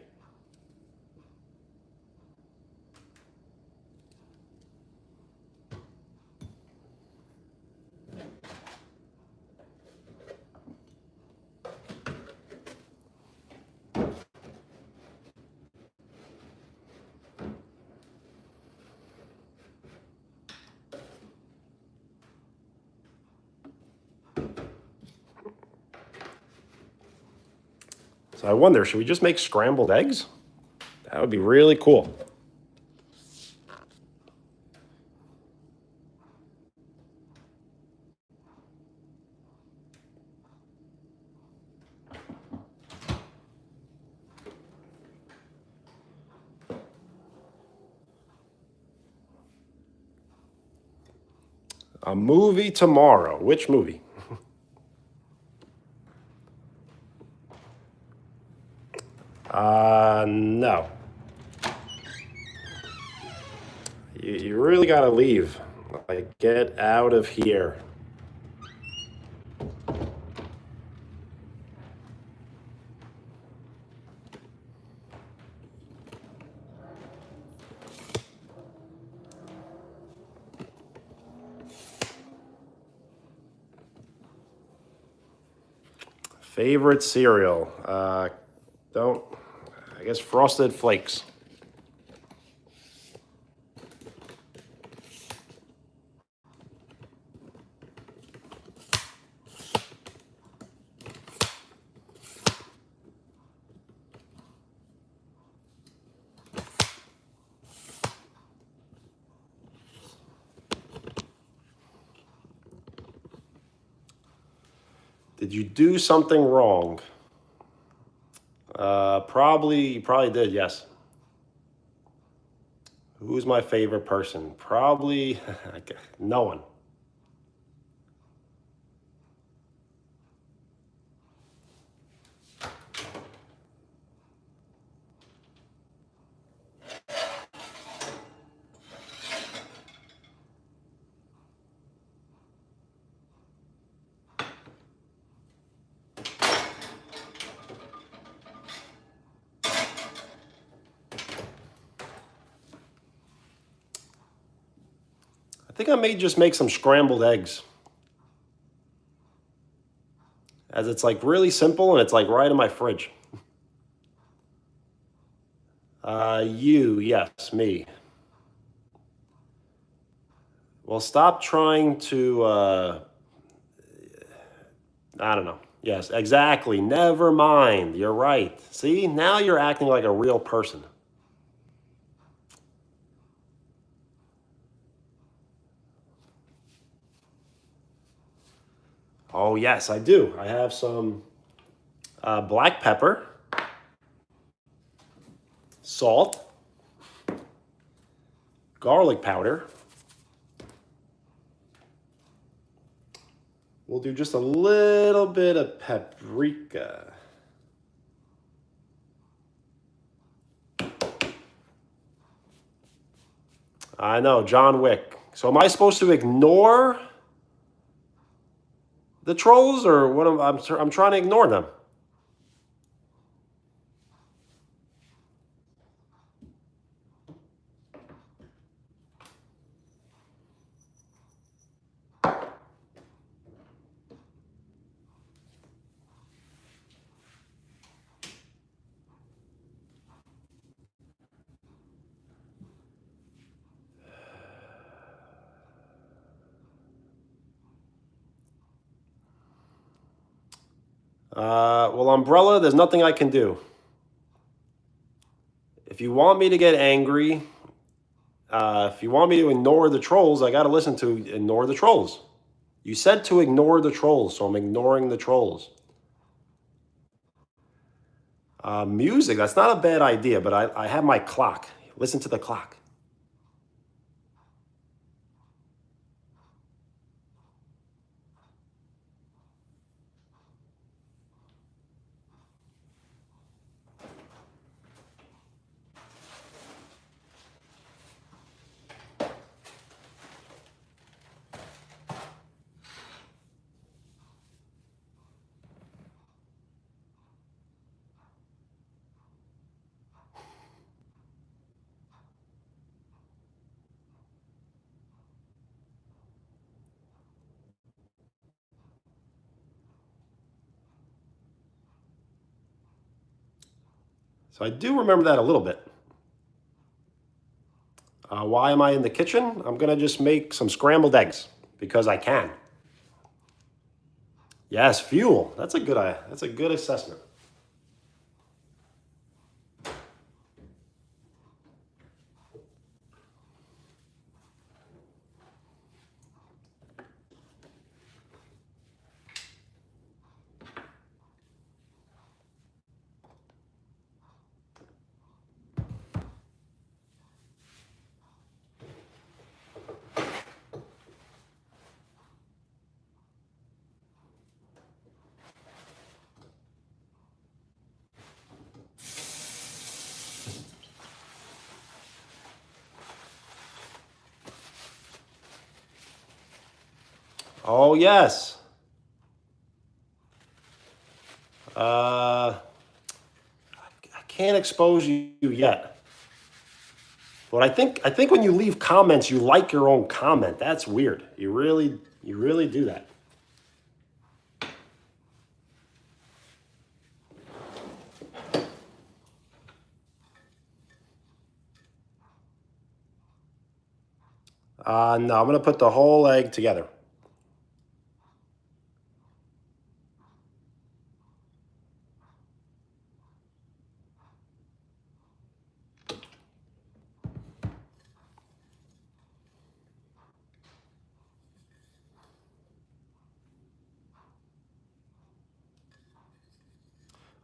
So I wonder, should we just make scrambled eggs? That would be really cool. A movie tomorrow. Which movie? No. You really gotta leave. Like, get out of here. Favorite cereal? Don't. I guess Frosted Flakes. Did you do something wrong? You probably did, yes. Who's my favorite person? Probably no one. think I may just make some scrambled eggs. As it's like really simple and it's like right in my fridge. You, yes, me. Well, stop trying to, I don't know. Yes, exactly. Never mind. You're right. See, now you're acting like a real person. Oh, yes, I do. I have some black pepper, salt, garlic powder. We'll do just a little bit of paprika. I know, John Wick. So am I supposed to ignore the trolls, or what? I'm trying to ignore them. Well, Umbrella, there's nothing I can do. If you want me to get angry, if you want me to ignore the trolls, I got to listen to ignore the trolls. You said to ignore the trolls, so I'm ignoring the trolls. Music, that's not a bad idea, but I have my clock. Listen to the clock. So I do remember that a little bit. Why am I in the kitchen? I'm gonna just make some scrambled eggs because I can. Yes, fuel. That's a good assessment. Oh yes. I can't expose you yet. But I think when you leave comments, you like your own comment. That's weird. You really do that. No, I'm gonna put the whole egg together.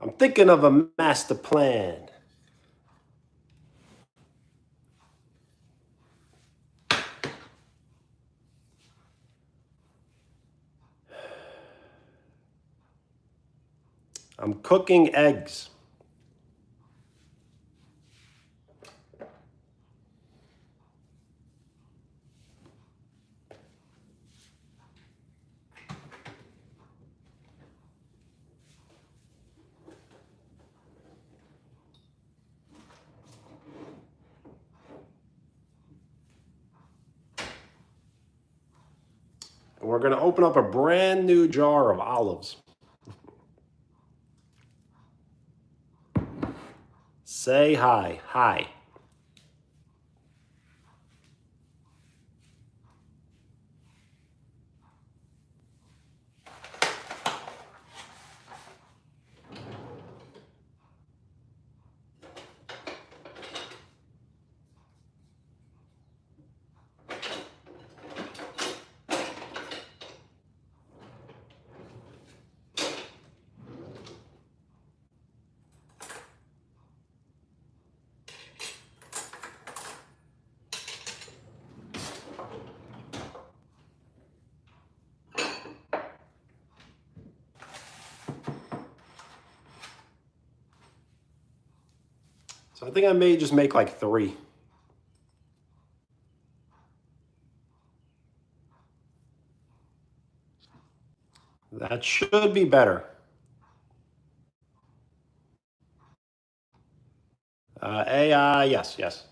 I'm thinking of a master plan. I'm cooking eggs. And we're going to open up a brand new jar of olives. Say hi. Hi. So I think I may just make like 3. That should be better. AI, yes, yes.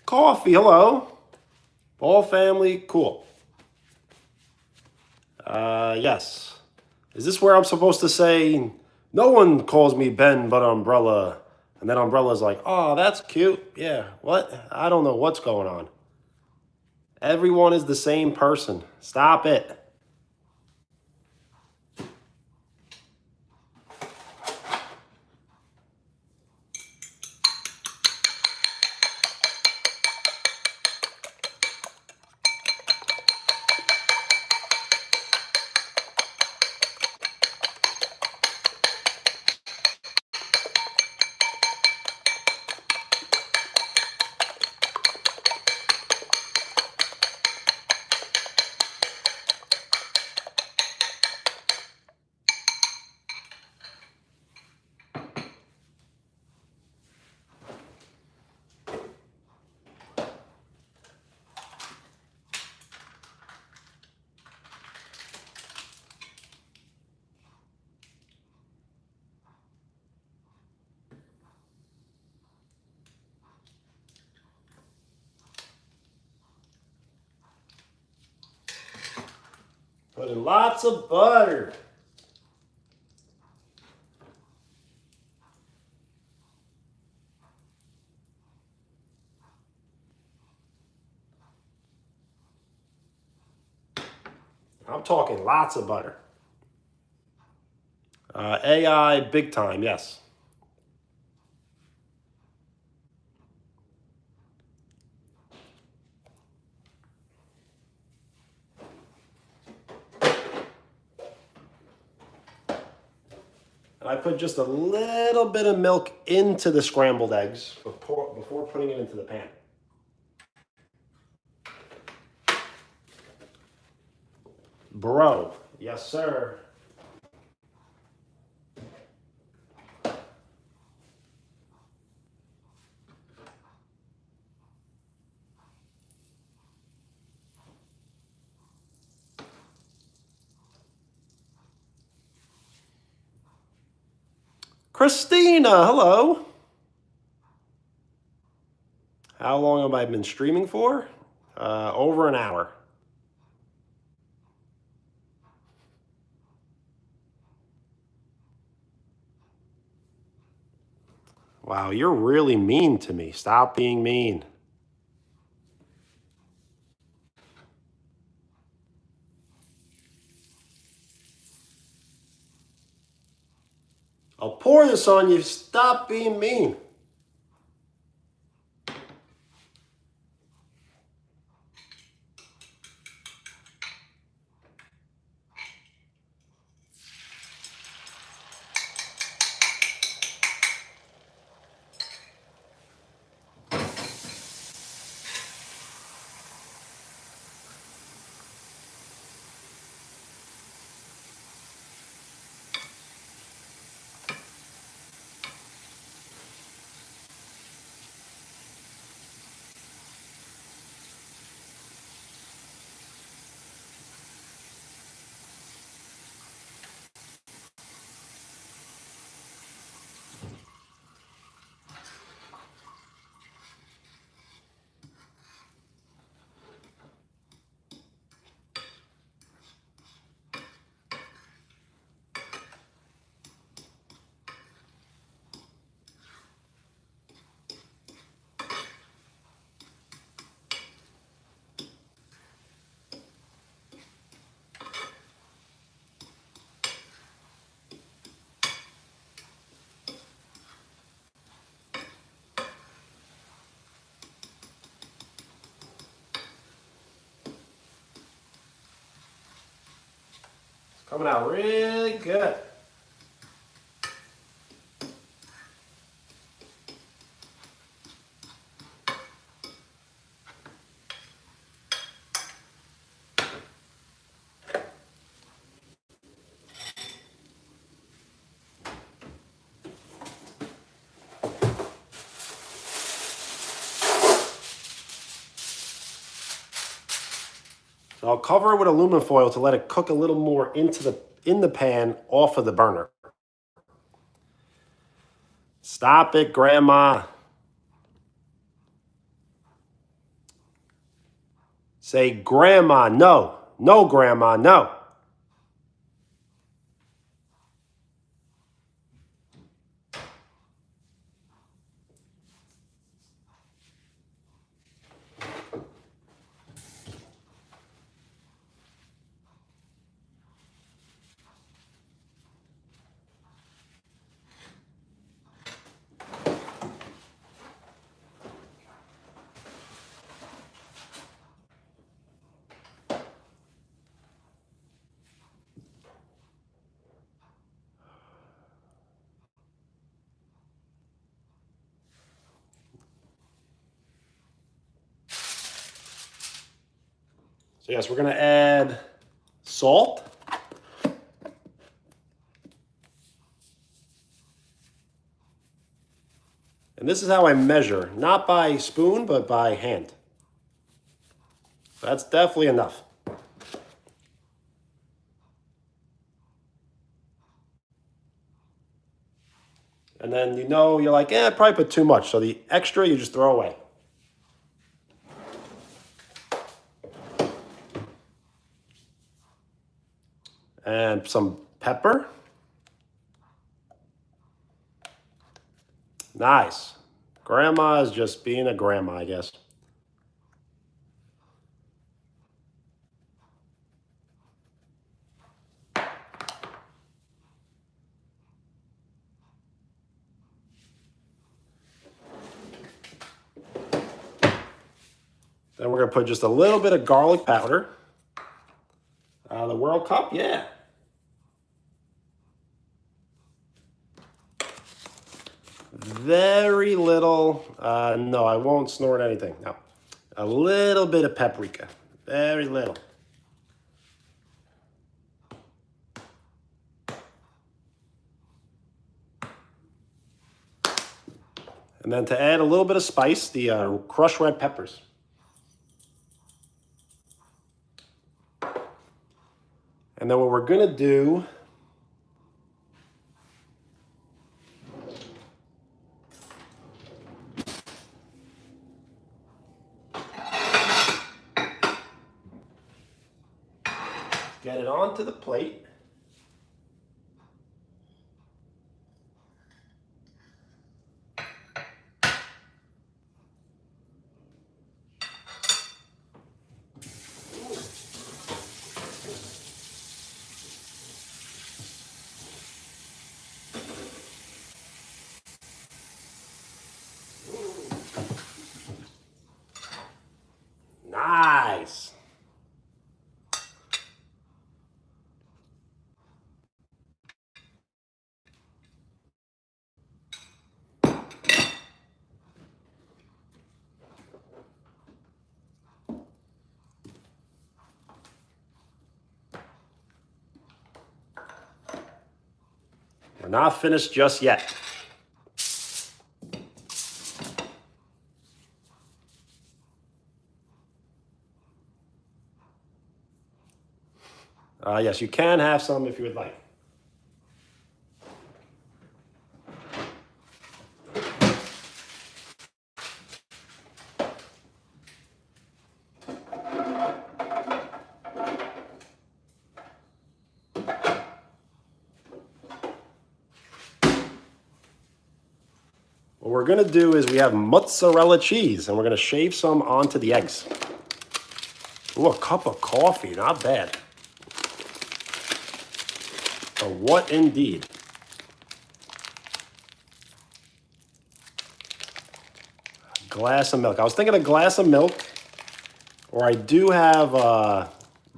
Coffee, hello. All family, cool. Yes. Is this where I'm supposed to say, no one calls me Ben but Umbrella? And then Umbrella's like, oh, that's cute. Yeah, what? I don't know what's going on. Everyone is the same person. Stop it. Put in lots of butter. I'm talking lots of butter. AI, big time, yes. And I put just a little bit of milk into the scrambled eggs before putting it into the pan. Bro, yes sir. Christina, hello. How long have I been streaming for? Over an hour. Wow, you're really mean to me. Stop being mean. I'll pour this on you. Stop being mean. Coming out really good. So I'll cover it with aluminum foil to let it cook a little more in the pan off of the burner. Stop it, Grandma. Say, Grandma, no. No, Grandma, no. So yes, we're going to add salt. And this is how I measure, not by spoon, but by hand. That's definitely enough. And then you're like, I probably put too much. So the extra you just throw away. And some pepper. Nice. Grandma is just being a grandma, I guess. Then we're going to put just a little bit of garlic powder. The World Cup, yeah. Very little. No, I won't snort anything. No. A little bit of paprika. Very little. And then to add a little bit of spice, the crushed red peppers. And then what we're going to do get it onto the plate. Nice. We're not finished just yet. Yes, you can have some if you would like. What we're going to do is we have mozzarella cheese, and we're going to shave some onto the eggs. Ooh, a cup of coffee, not bad. Oh, what indeed. A glass of milk. I was thinking a glass of milk, or I do have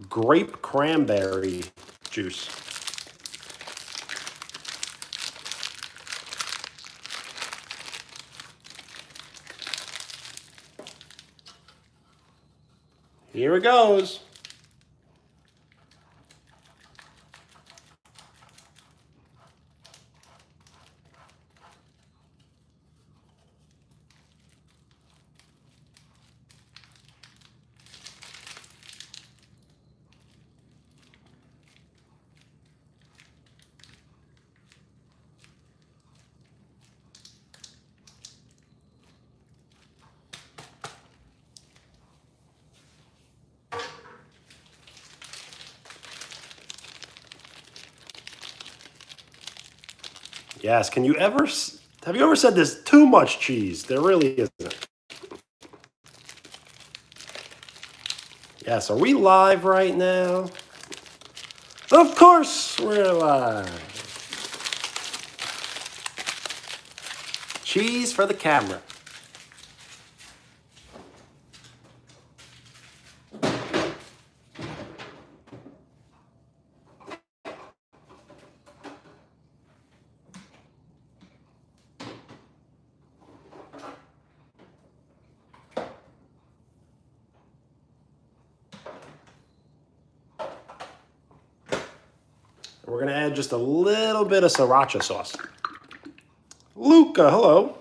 grape cranberry juice. Here it goes. Yes, have you ever said there's too much cheese? There really isn't. Yes, are we live right now? Of course we're live. Cheese for the camera. We're going to add just a little bit of sriracha sauce. Luca, hello.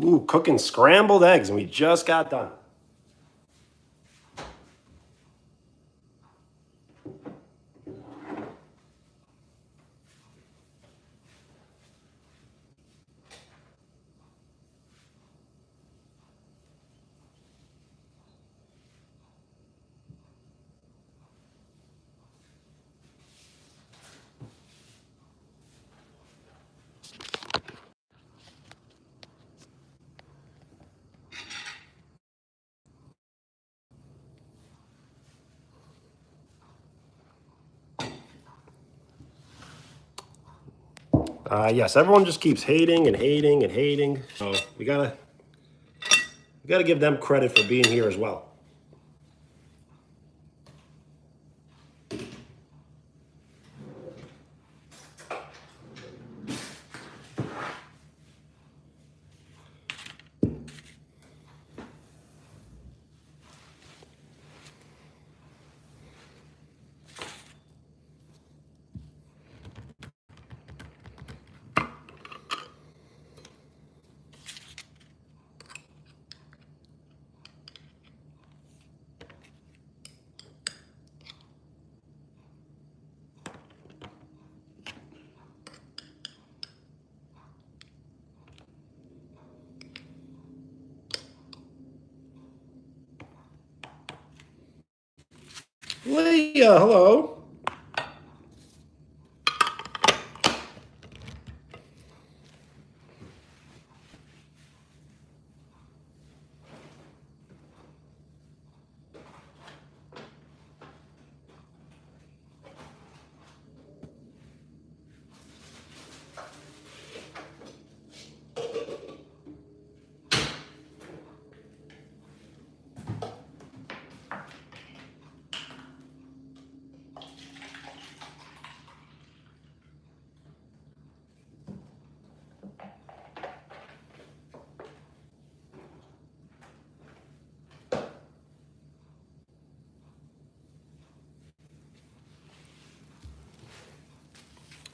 Ooh, cooking scrambled eggs, and we just got done. Yes, everyone just keeps hating and hating and hating. So we gotta give them credit for being here as well. Leah, hello.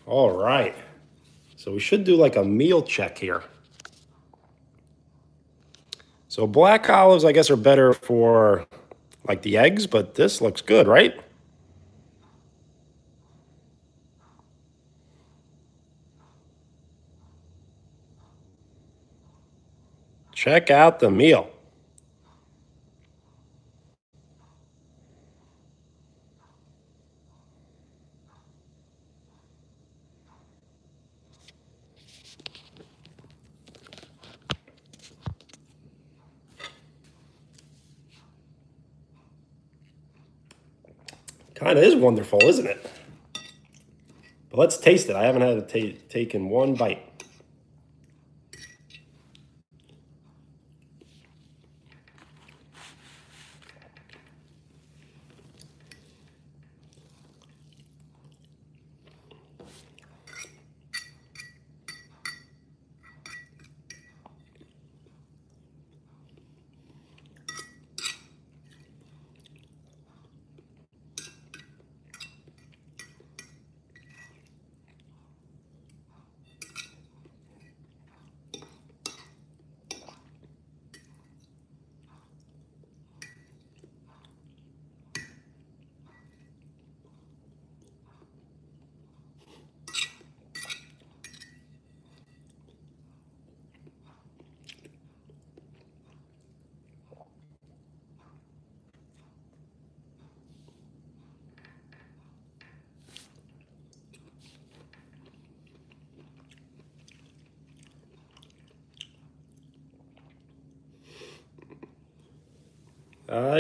All right. So we should do like a meal check here. So black olives, I guess, are better for like the eggs, but this looks good, right? Check out the meal. Kind of is wonderful, isn't it? But let's taste it. I haven't had it taken one bite.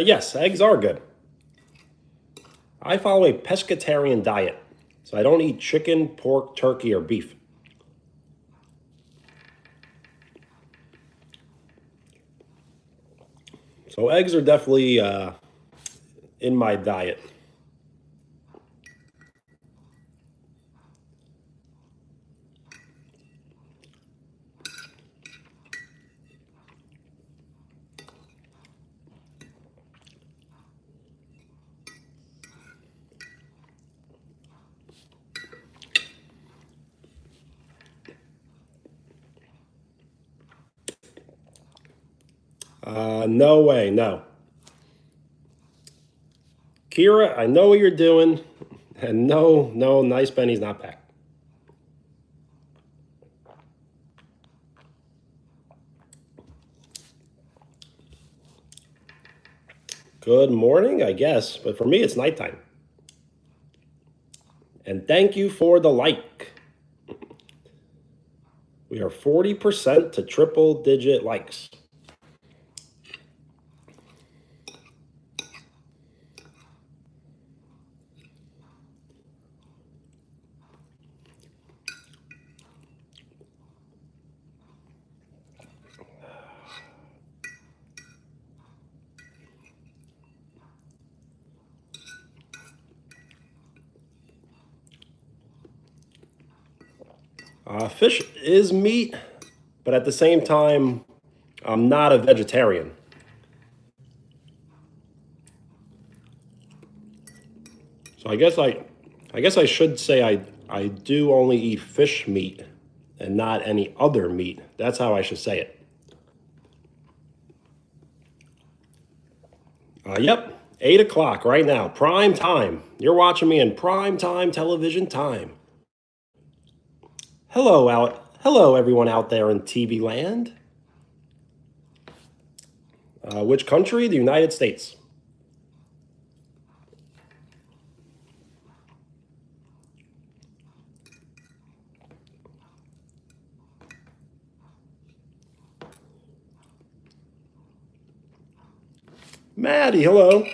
Yes, eggs are good. I follow a pescatarian diet, so I don't eat chicken, pork, turkey, or beef. So eggs are definitely in my diet. No way, no. Kira, I know what you're doing, and no, no, Nice Benny's not back. Good morning, I guess, but for me, it's nighttime. And thank you for the like. We are 40% to triple digit likes. Fish is meat, but at the same time, I'm not a vegetarian. So I guess I should say I do only eat fish meat and not any other meat. That's how I should say it. Yep, 8 o'clock right now, prime time. You're watching me in prime time television time. Hello everyone out there in TV land. Which country? The United States. Maddie, hello.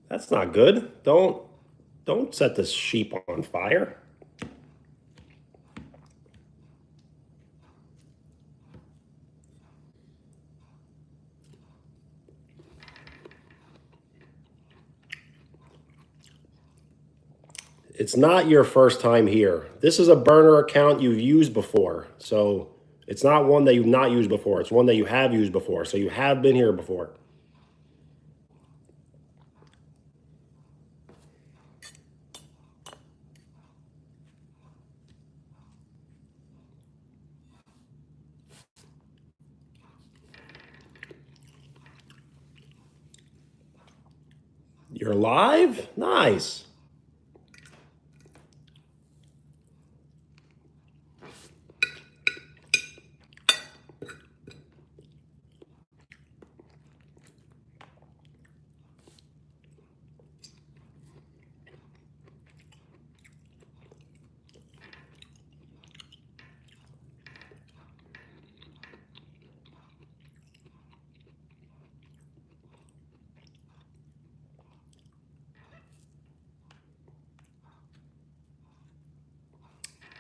That's not good. Don't set this sheep on fire. It's not your first time here. This is a burner account you've used before. So it's not one that you've not used before. It's one that you have used before. So you have been here before. You're live? Nice.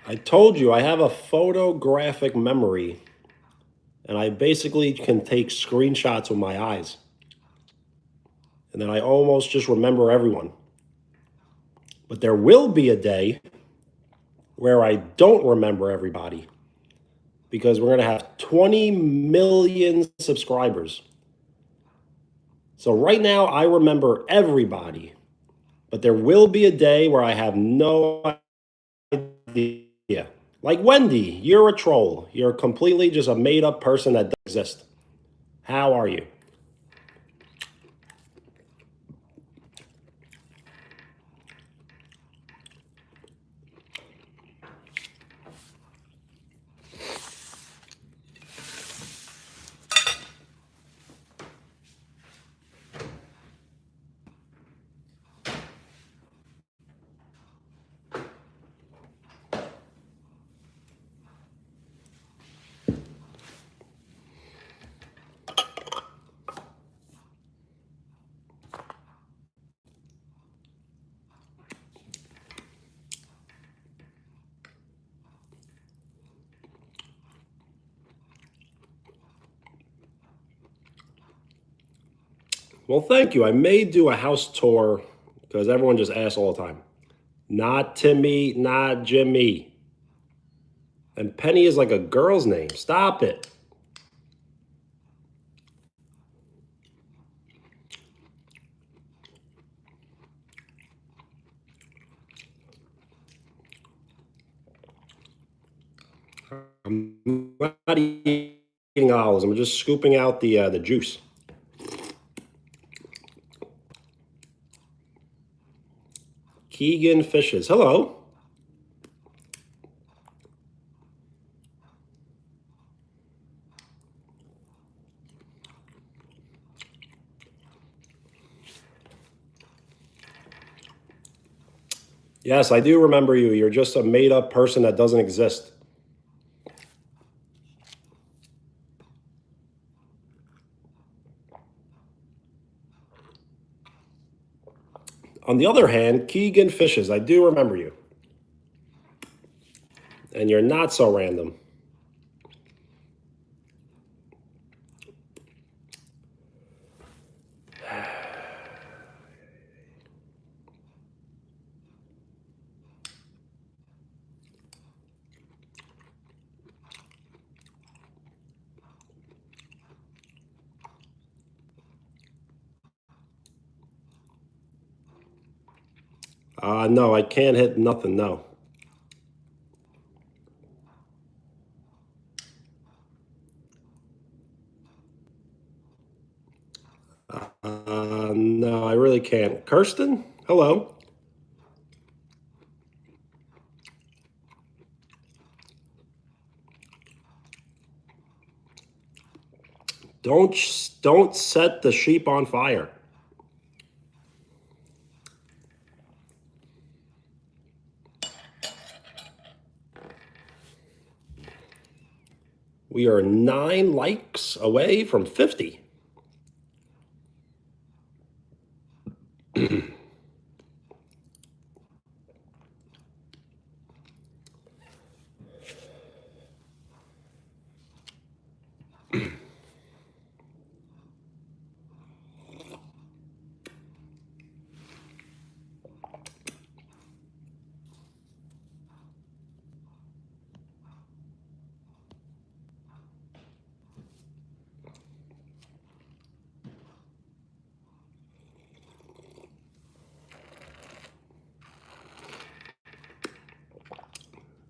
I told you I have a photographic memory, and I basically can take screenshots with my eyes. And then I almost just remember everyone. But there will be a day where I don't remember everybody because we're going to have 20 million subscribers. So right now, I remember everybody, but there will be a day where I have no idea. Like Wendy, you're a troll. You're completely just a made up person that doesn't exist. How are you? Well, thank you. I may do a house tour because everyone just asks all the time. Not Timmy, not Jimmy. And Penny is like a girl's name. Stop it. I'm not eating olives. I'm just scooping out the juice. Keegan Fishes. Hello. Yes, I do remember you. You're just a made up person that doesn't exist. On the other hand, Keegan Fishes, I do remember you. And you're not so random. No, I can't hit nothing, no. No, I really can't. Kirsten, hello. Don't set the sheep on fire. We are 9 likes away from 50.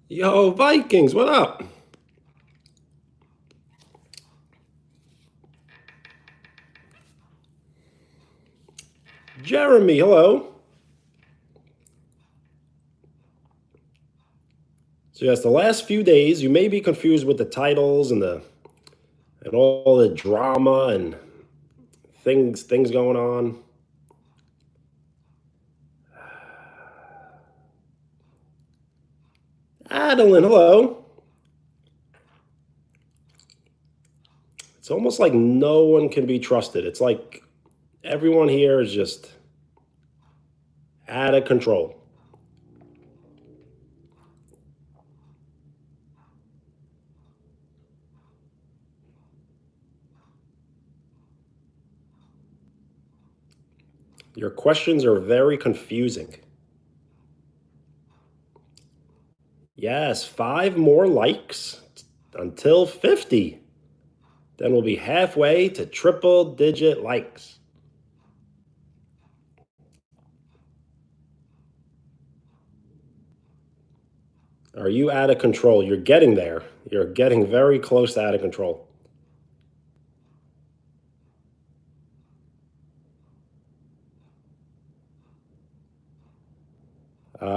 Yo, Vikings, what up? Jeremy, hello. So yes, the last few days, you may be confused with the titles and all the drama and things going on. Adeline, hello. It's almost like no one can be trusted. It's like everyone here is just out of control. Your questions are very confusing. Yes, 5 more likes until 50. Then we'll be halfway to triple-digit likes. Are you out of control? You're getting there. You're getting very close to out of control.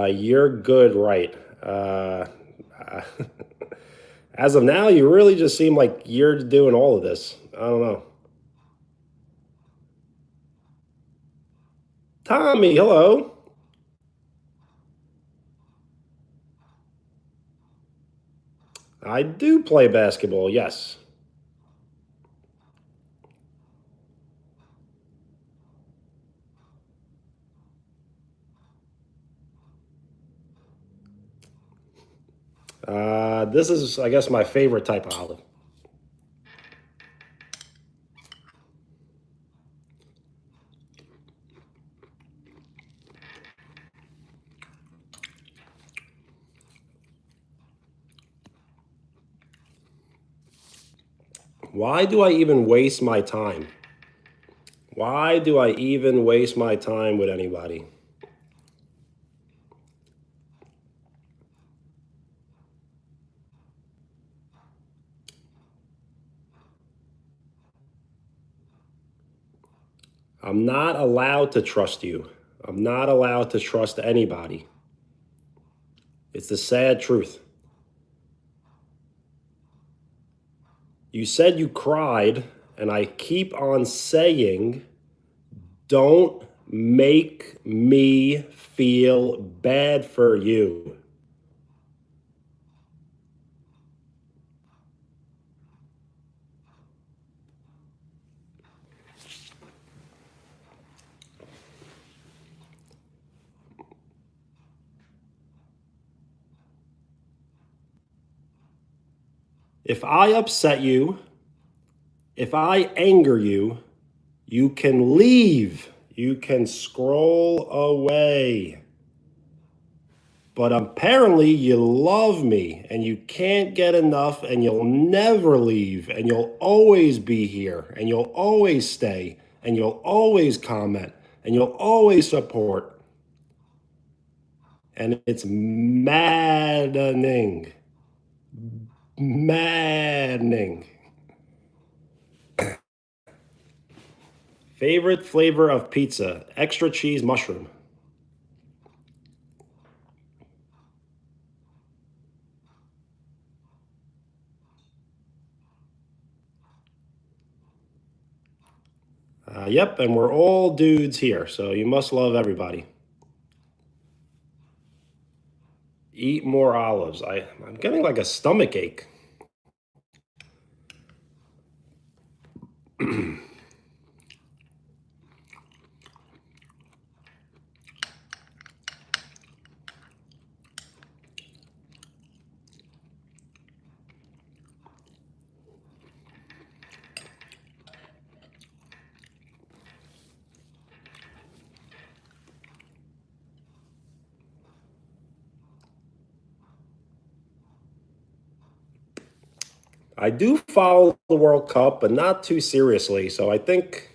You're good, right? As of now, you really just seem like you're doing all of this. I don't know. Tommy, hello. I do play basketball, yes. This is, I guess, my favorite type of olive. Why do I even waste my time? Why do I even waste my time with anybody? I'm not allowed to trust you. I'm not allowed to trust anybody. It's the sad truth. You said you cried, and I keep on saying, don't make me feel bad for you. If I upset you, if I anger you, you can leave. You can scroll away. But apparently you love me and you can't get enough and you'll never leave and you'll always be here and you'll always stay and you'll always comment and you'll always support. And it's maddening. Maddening. Favorite flavor of pizza, extra cheese mushroom. Yep, and we're all dudes here, so you must love everybody. Eat more olives. I'm getting like a stomach ache. I do follow the World Cup, but not too seriously. So I think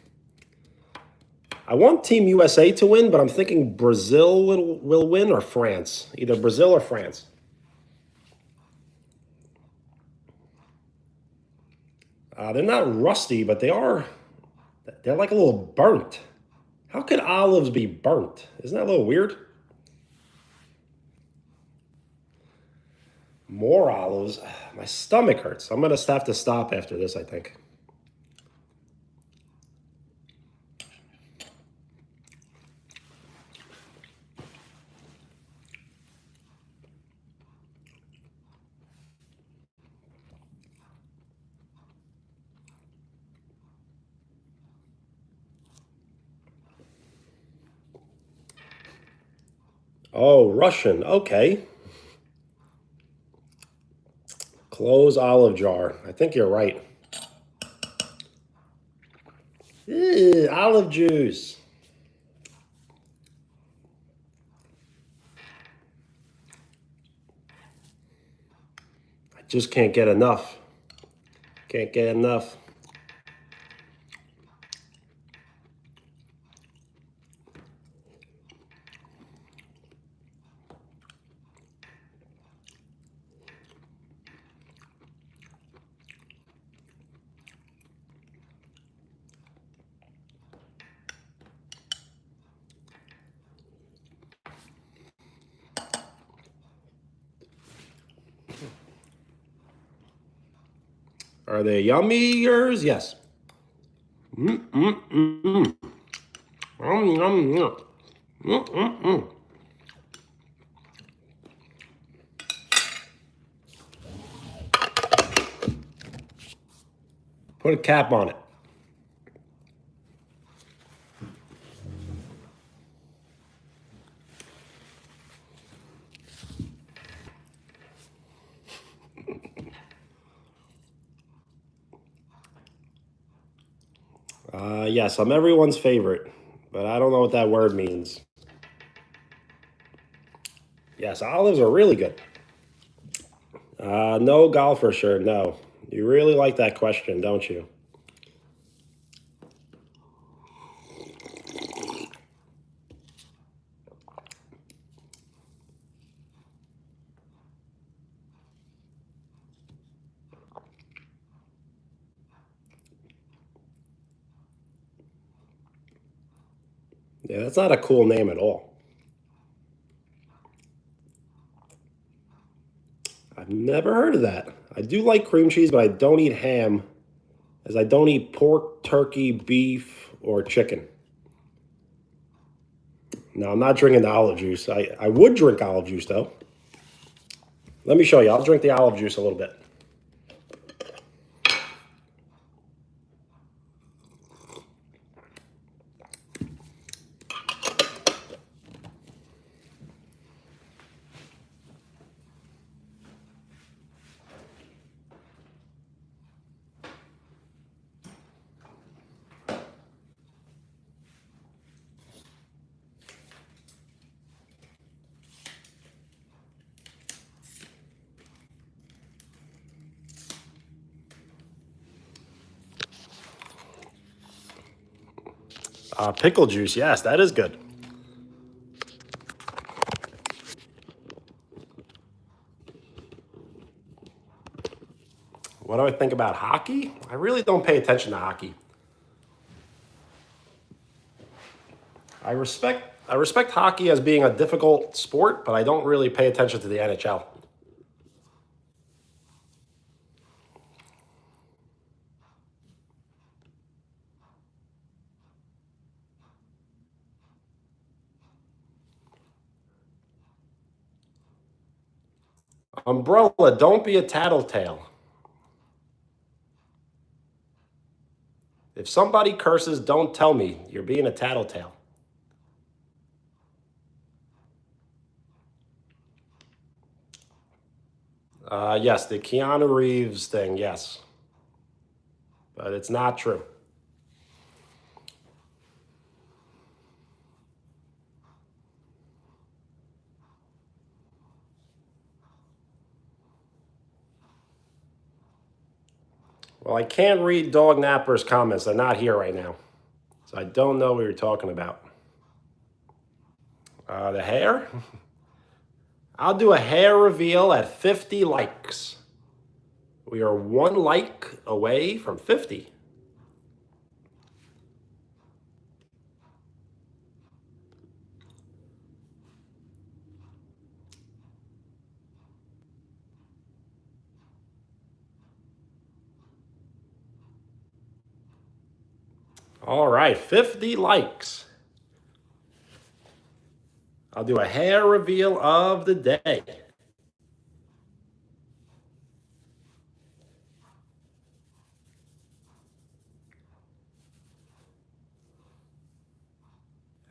I want Team USA to win, but I'm thinking Brazil will win or France. Either Brazil or France. They're not rusty, but they're like a little burnt. How could olives be burnt? Isn't that a little weird? More olives. My stomach hurts. I'm going to have to stop after this, I think. Oh, Russian. Okay. Close olive jar. I think you're right. Ew, olive juice. Just can't get enough. Can't get enough. Are they yummiers? Yes. Yum, yum, yum. Put a cap on it. Yes, I'm everyone's favorite, but I don't know what that word means. Yes, olives are really good. No golfer shirt, no. You really like that question, don't you? Yeah, that's not a cool name at all. I've never heard of that. I do like cream cheese, but I don't eat ham, as I don't eat pork, turkey, beef, or chicken. No, I'm not drinking the olive juice. I would drink olive juice, though. Let me show you. I'll drink the olive juice a little bit. Pickle juice, yes, that is good. What do I think about hockey? I really don't pay attention to hockey. I respect hockey as being a difficult sport, but I don't really pay attention to the NHL. Umbrella, don't be a tattletale. If somebody curses, don't tell me. You're being a tattletale. Yes, the Keanu Reeves thing, yes. But it's not true. Well, I can't read Dog Napper's comments. They're not here right now. So I don't know what you're talking about. The hair? I'll do a hair reveal at 50 likes. We are one like away from 50. All right, 50 likes. I'll do a hair reveal of the day.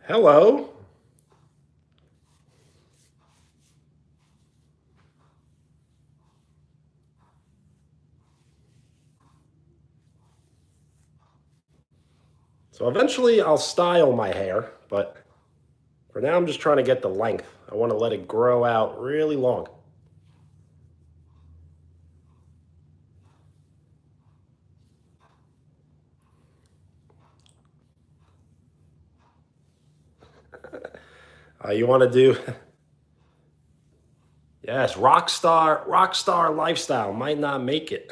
Hello. So eventually I'll style my hair, but for now I'm just trying to get the length. I want to let it grow out really long. You want to do, yes, rock star lifestyle might not make it.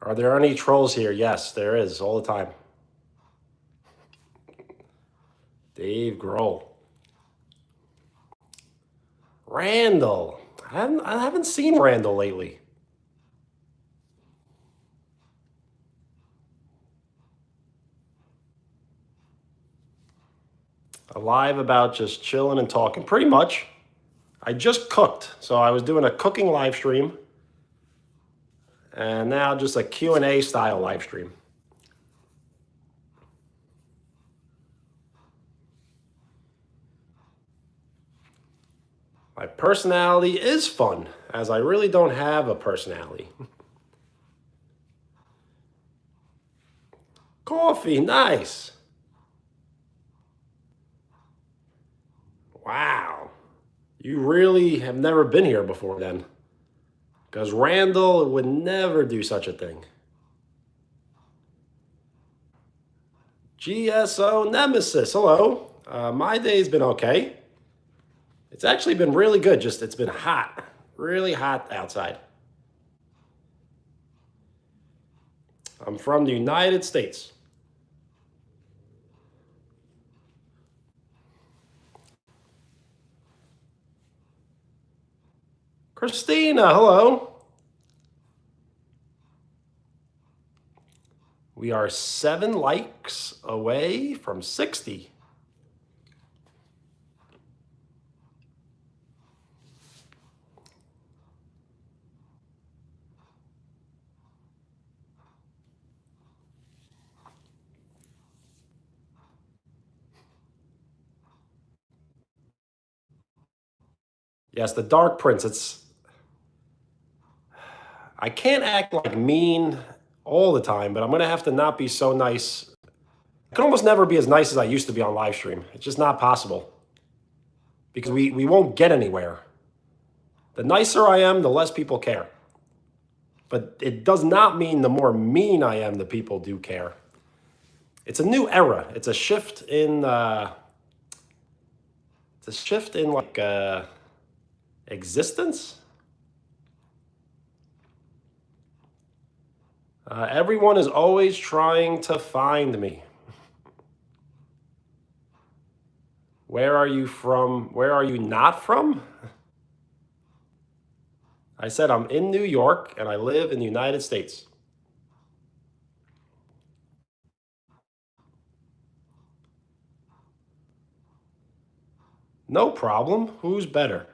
Are there any trolls here? Yes, there is all the time. Dave Grohl. Randall. I haven't seen Randall lately. A live about just chilling and talking. Pretty much. I just cooked. So I was doing a cooking live stream. And now just a Q&A style live stream. My personality is fun, as I really don't have a personality. Coffee, nice. Wow. You really have never been here before then. Because Randall would never do such a thing. GSO Nemesis, hello. My day's been okay. It's actually been really good, just it's been hot. Really hot outside. I'm from the United States. Christina, hello. We are 7 likes away from 60. Yes, the Dark Prince. I can't act like mean all the time, but I'm gonna have to not be so nice. I can almost never be as nice as I used to be on live stream. It's just not possible. Because we won't get anywhere. The nicer I am, the less people care. But it does not mean the more mean I am, the people do care. It's a new era. It's a shift in like existence. Everyone is always trying to find me. Where are you from? Where are you not from? I said I'm in New York and I live in the United States. No problem. Who's better?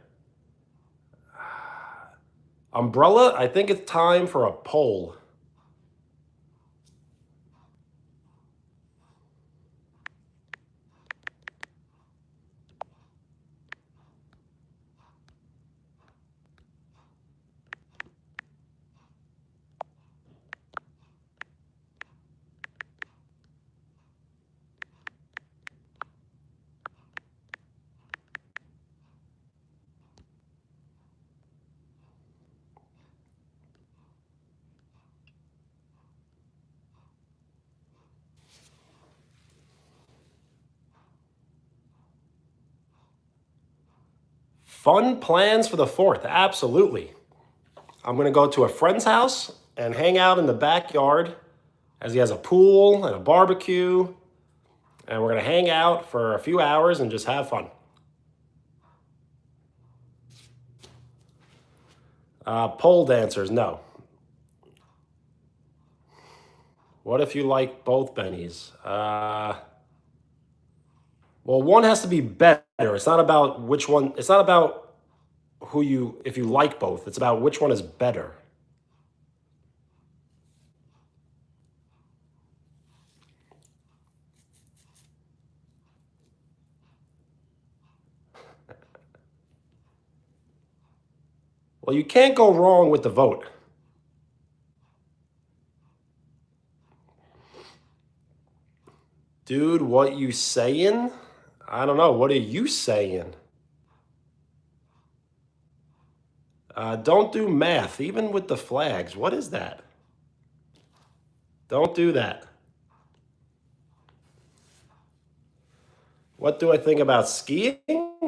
Umbrella, I think it's time for a poll. Fun plans for the 4th, absolutely. I'm gonna go to a friend's house and hang out in the backyard as he has a pool and a barbecue. And we're gonna hang out for a few hours and just have fun. Pole dancers, no. What if you like both Bennies? Well, one has to be better. It's not about which one. It's not about if you like both. It's about which one is better. Well, you can't go wrong with the vote. Dude, what you saying? I don't know. What are you saying? Don't do math, even with the flags. What is that? Don't do that. What do I think about skiing?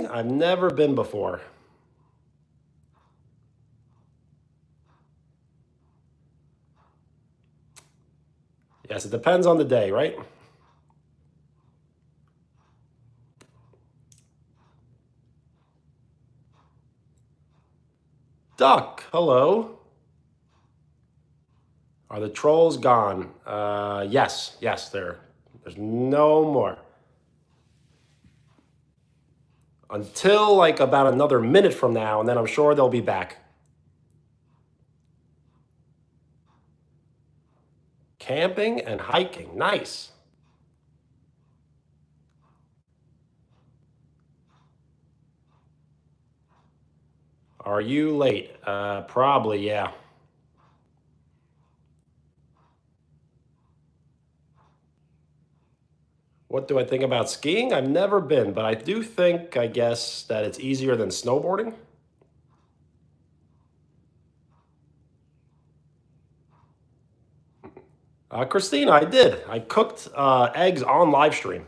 I've never been before. Yes, it depends on the day, right? Duck, hello. Are the trolls gone? Yes, there's no more. Until like about another minute from now, and then I'm sure they'll be back. Camping and hiking, nice. Are you late? Probably, yeah. What do I think about skiing? I've never been, but I do think, I guess, that it's easier than snowboarding. Christina, I did. I cooked eggs on live stream.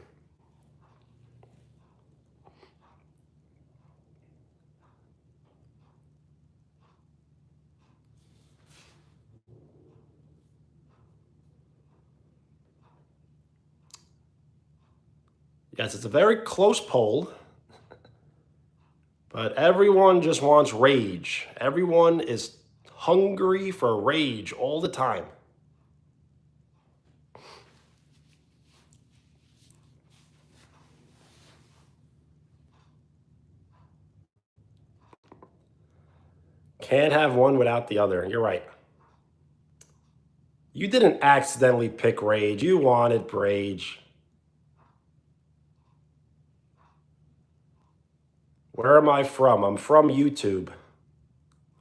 Yes, it's a very close poll, but everyone just wants rage. Everyone is hungry for rage all the time. Can't have one without the other. You're right. You didn't accidentally pick rage. You wanted rage. Where am I from? I'm from YouTube.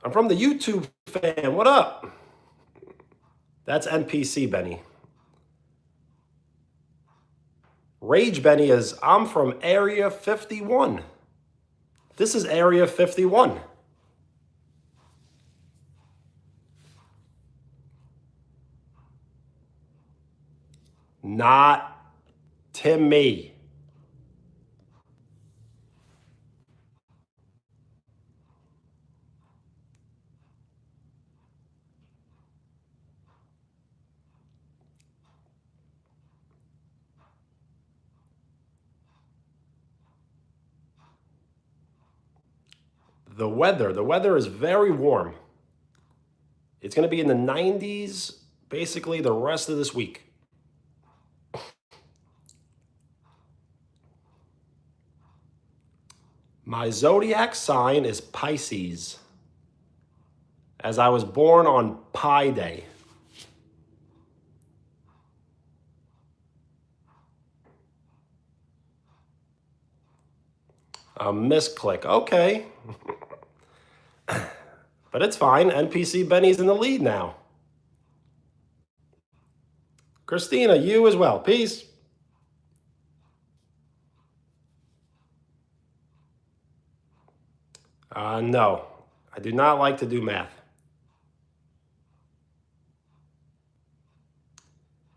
I'm from the YouTube fam. What up? That's NPC Benny. Rage Benny is I'm from Area 51. This is Area 51. Not Timmy. The weather is very warm. It's going to be in the 90s basically the rest of this week. My zodiac sign is Pisces, as I was born on Pi Day. A misclick. Okay. But it's fine. NPC Benny's in the lead now. Christina, you as well. Peace. No, I do not like to do math.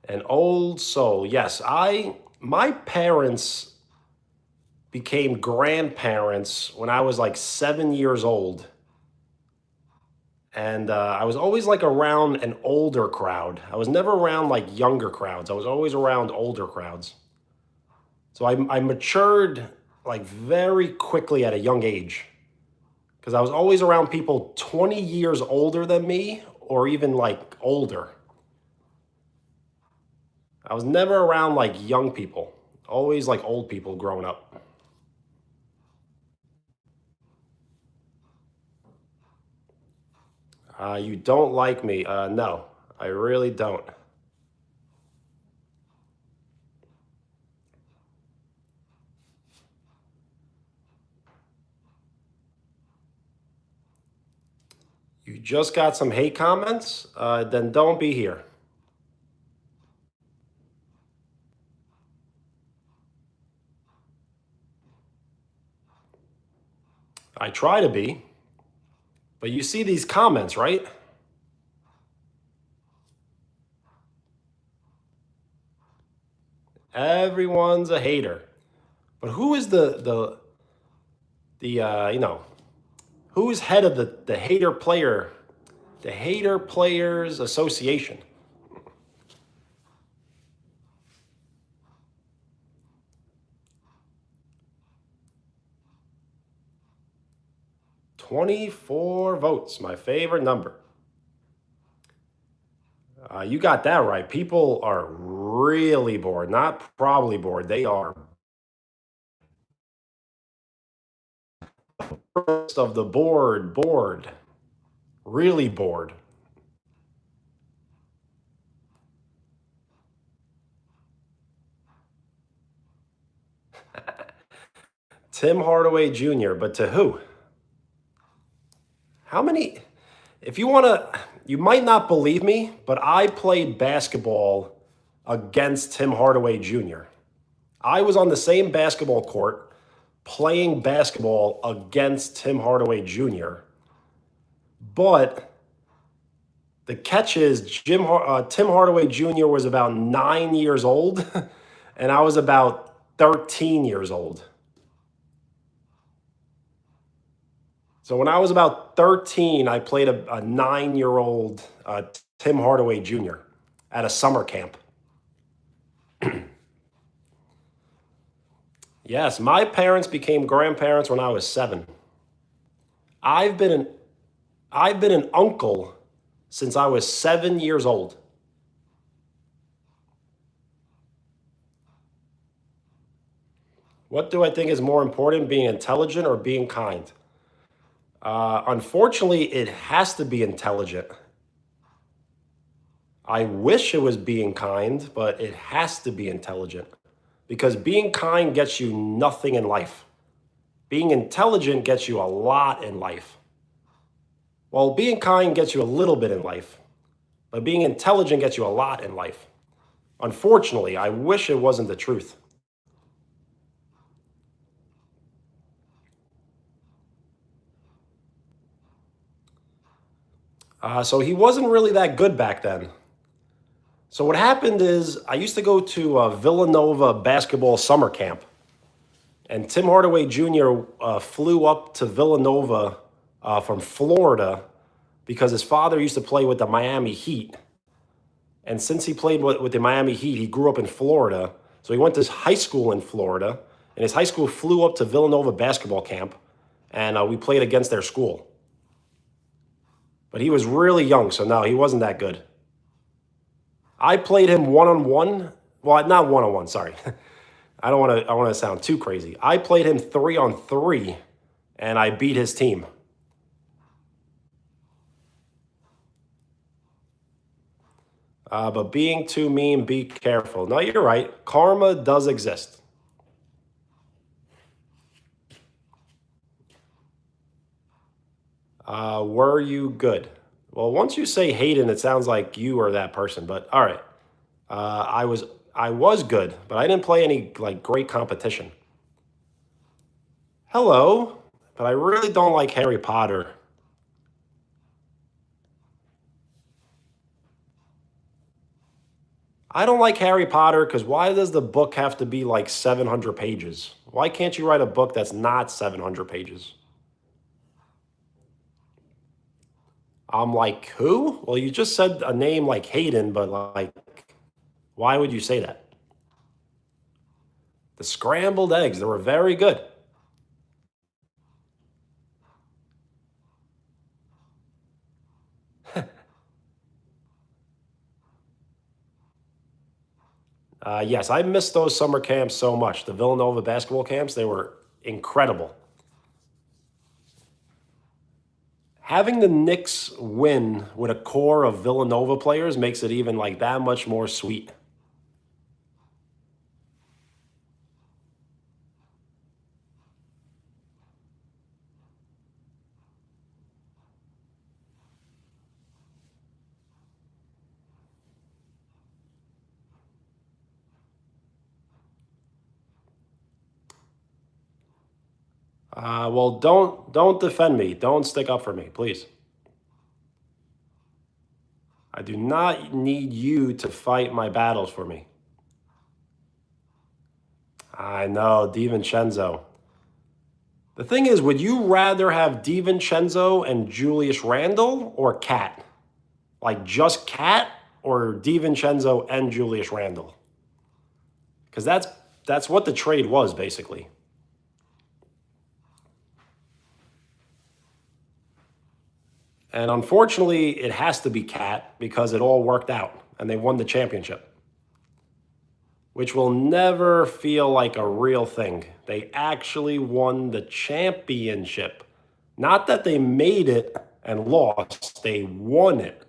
An old soul. Yes, my parents became grandparents when I was like 7 years old. And I was always like around an older crowd. I was never around like younger crowds. I was always around older crowds. So I matured like very quickly at a young age because I was always around people 20 years older than me or even like older. I was never around like young people, always like old people growing up. You don't like me? No, I really don't. just got some hate comments, then don't be here. I try to be, but you see these comments, right? Everyone's a hater. But who is who is head of the Hater Players Association? "24 votes, my favorite number." You got that right. People are really bored, not probably bored. They are first of the bored, really bored. Tim Hardaway Jr., but to who? How many? If you want to, you might not believe me, but I played basketball against Tim Hardaway Jr. I was on the same basketball court playing basketball against Tim Hardaway Jr. But the catch is Tim Hardaway Jr. was about 9 years old, and I was about 13 years old. So when I was about 13, I played a 9-year-old Tim Hardaway Jr. at a summer camp. Yes, my parents became grandparents when I was 7. I've been an uncle since I was 7 years old. What do I think is more important, being intelligent or being kind? Unfortunately, it has to be intelligent. I wish it was being kind, but it has to be intelligent because being kind gets you nothing in life. Being intelligent gets you a lot in life. Well, being kind gets you a little bit in life, but being intelligent gets you a lot in life. Unfortunately, I wish it wasn't the truth. So he wasn't really that good back then. So what happened is I used to go to Villanova basketball summer camp, and Tim Hardaway Jr. Flew up to Villanova from Florida because his father used to play with the Miami Heat. And since he played with the Miami Heat, he grew up in Florida. So he went to high school in Florida, and his high school flew up to Villanova basketball camp, and we played against their school. But he was really young, so no, he wasn't that good. I played him one-on-one. Well, not one-on-one, sorry. I don't want to sound too crazy. I played him 3-on-3, and I beat his team. But being too mean, be careful. No, you're right. Karma does exist. Were you good? Well, once you say Hayden, it sounds like you are that person. But all right, I was good, but I didn't play any like great competition. Hello, but I really don't like Harry Potter. I don't like Harry Potter because why does the book have to be like 700 pages? Why can't you write a book that's not 700 pages? I'm like, who? Well, you just said a name like Hayden, but like, why would you say that? The scrambled eggs, they were very good. Yes, I missed those summer camps so much. The Villanova basketball camps, they were incredible. Having the Knicks win with a core of Villanova players makes it even like that much more sweet. Well, don't defend me. Don't stick up for me, please. I do not need you to fight my battles for me. I know, DiVincenzo. The thing is, would you rather have DiVincenzo and Julius Randle or Cat? Like just Cat or DiVincenzo and Julius Randle? Because that's what the trade was, basically. And unfortunately, it has to be Cat because it all worked out and they won the championship, which will never feel like a real thing. They actually won the championship. Not that they made it and lost, they won it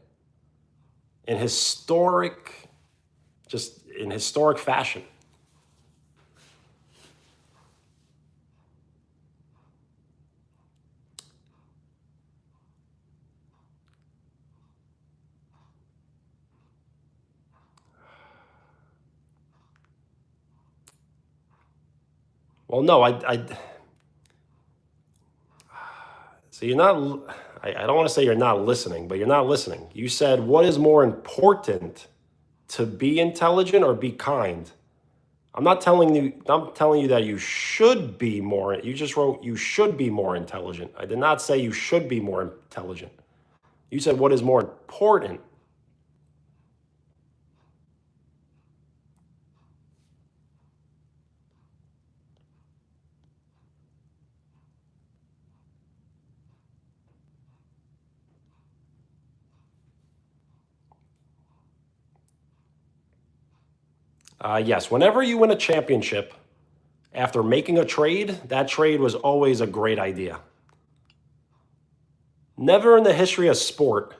in historic fashion. Well, no, so you're not, I don't want to say you're not listening, but you're not listening. You said, what is more important, to be intelligent or be kind? I'm telling you that you should be more, you just wrote you should be more intelligent. I did not say you should be more intelligent. You said, what is more important? Yes, whenever you win a championship after making a trade, that trade was always a great idea. Never in the history of sport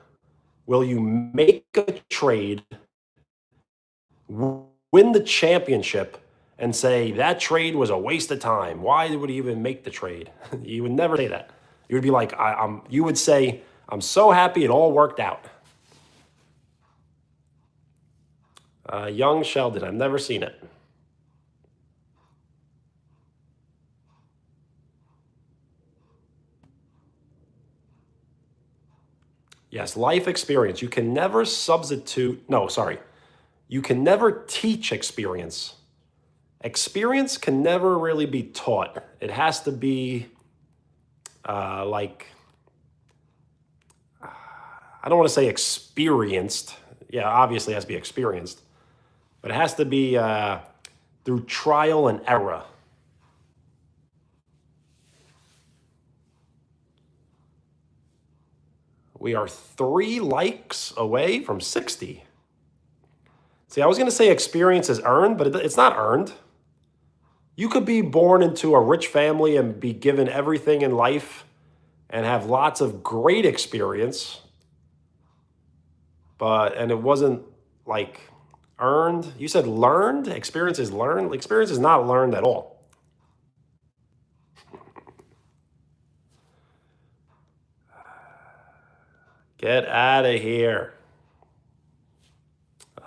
will you make a trade, win the championship, and say that trade was a waste of time. Why would he even make the trade? You would never say that. You would be like, you would say, I'm so happy it all worked out. Young Sheldon, I've never seen it. Yes, life experience. You can never substitute, no, sorry. You can never teach experience. Experience can never really be taught. It has to be like, I don't want to say experienced. Yeah, obviously it has to be experienced. But it has to be through trial and error. We are 3 likes away from 60. See, I was going to say experience is earned, but it's not earned. You could be born into a rich family and be given everything in life and have lots of great experience, and it wasn't like earned. You said learned? Experience is learned? Experience is not learned at all. Get out of here.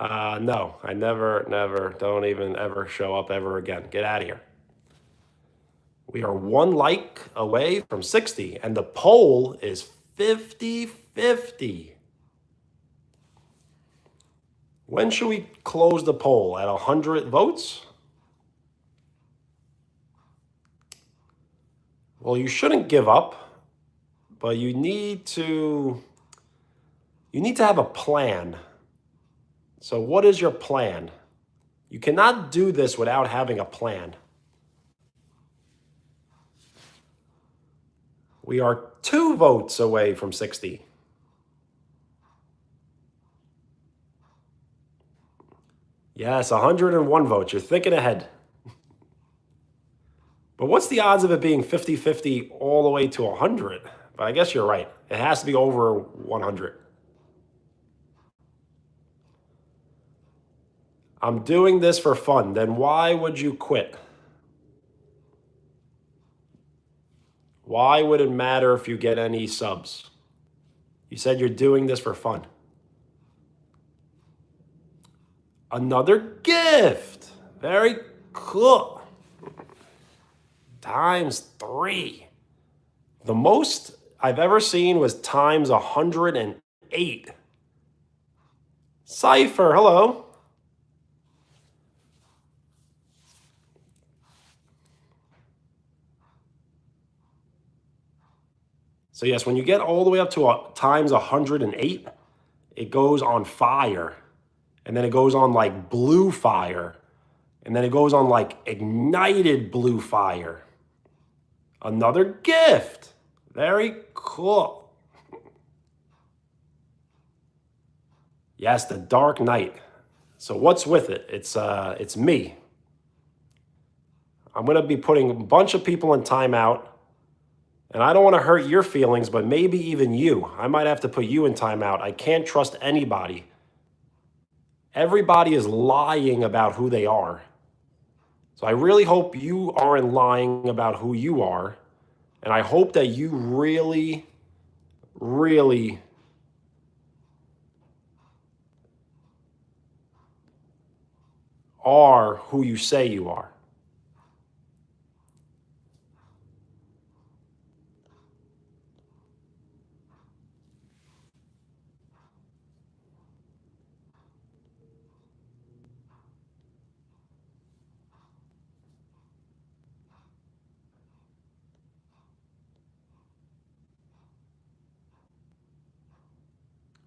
No, I never, don't even ever show up ever again. Get out of here. We are 1 like away from 60, and the poll is 50-50. When should we close the poll? At 100 votes? Well, you shouldn't give up, but you need to have a plan. So what is your plan? You cannot do this without having a plan. We are 2 votes away from 60. Yes, 101 votes. You're thinking ahead. But what's the odds of it being 50-50 all the way to 100? But I guess you're right. It has to be over 100. I'm doing this for fun. Then why would you quit? Why would it matter if you get any subs? You said you're doing this for fun. Another gift. Very cool. Times 3. The most I've ever seen was times 108. Cypher, hello. So yes, when you get all the way up to times 108, it goes on fire. And then it goes on like blue fire. And then it goes on like ignited blue fire. Another gift. Very cool. Yes, the Dark Knight. So what's with it? It's me. I'm gonna be putting a bunch of people in timeout. And I don't want to hurt your feelings, but maybe even you. I might have to put you in timeout. I can't trust anybody. Everybody is lying about who they are. So I really hope you aren't lying about who you are. And I hope that you really, really are who you say you are.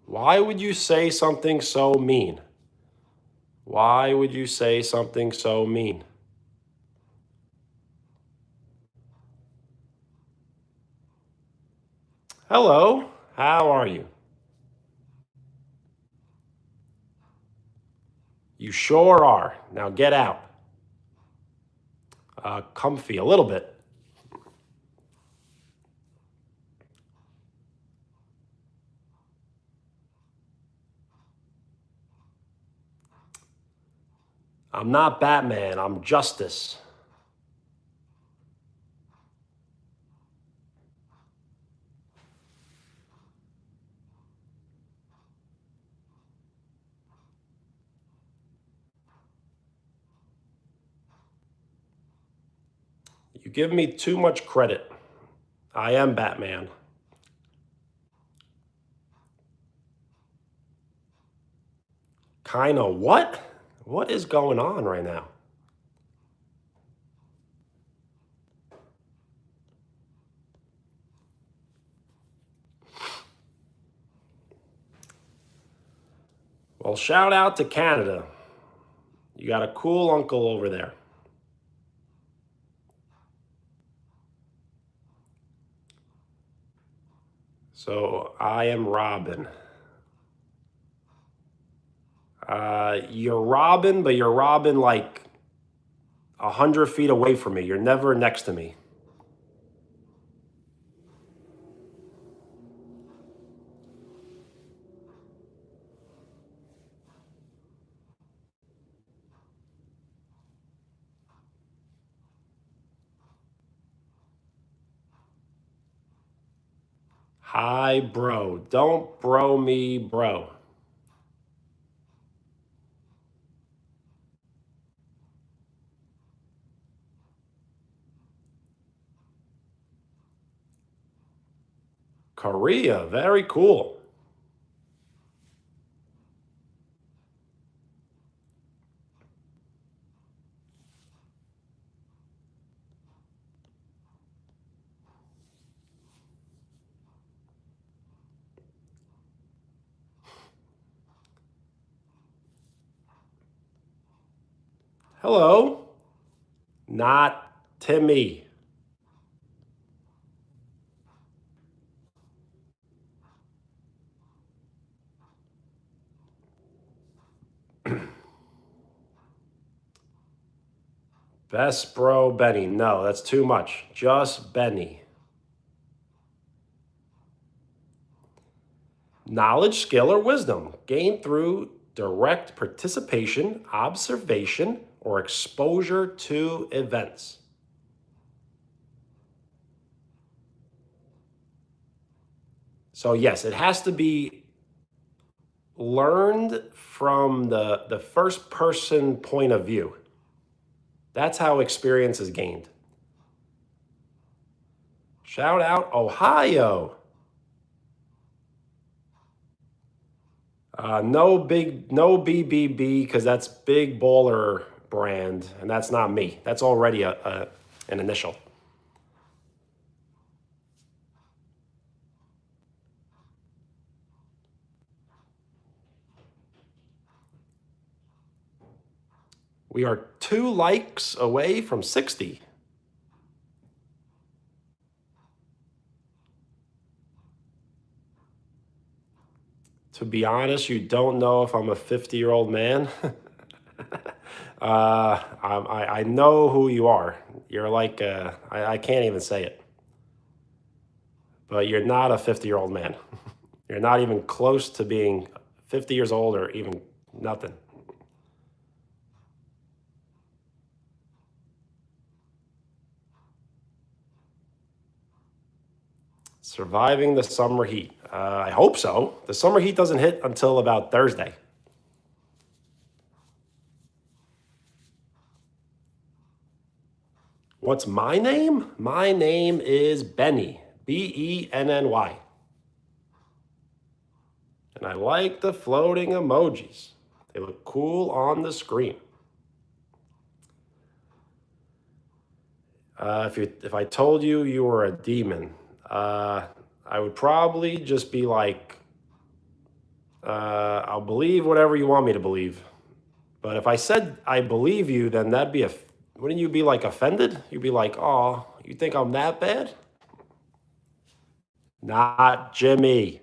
Why would you say something so mean? Why would you say something so mean? Hello, how are you? You sure are. Now get out. Comfy, a little bit. I'm not Batman, I'm Justice. You give me too much credit. I am Batman. Kinda what? What is going on right now? Well, shout out to Canada. You got a cool uncle over there. So I am Robin. You're Robin, but you're Robin like 100 feet away from me. You're never next to me. Hi, bro. Don't bro me, bro. Korea, very cool. Hello. Not Timmy. Best bro Benny. No, that's too much. Just Benny. Knowledge, skill, or wisdom gained through direct participation, observation, or exposure to events. So, yes, it has to be learned from the first person point of view. That's how experience is gained. Shout out Ohio. No BBB because that's Big Baller Brand, and that's not me. That's already an initial. We are 2 likes away from 60. To be honest, you don't know if I'm a 50-year-old man. I know who you are. You're like, I can't even say it. But you're not a 50-year-old man. You're not even close to being 50 years old or even nothing. Surviving the summer heat. I hope so. The summer heat doesn't hit until about Thursday. What's my name? My name is Benny. Benny. And I like the floating emojis. They look cool on the screen. If I told you you were a demon, I would probably just be like, I'll believe whatever you want me to believe. But if I said I believe you, then wouldn't you be like offended? You'd be like, oh, you think I'm that bad? Not Jimmy.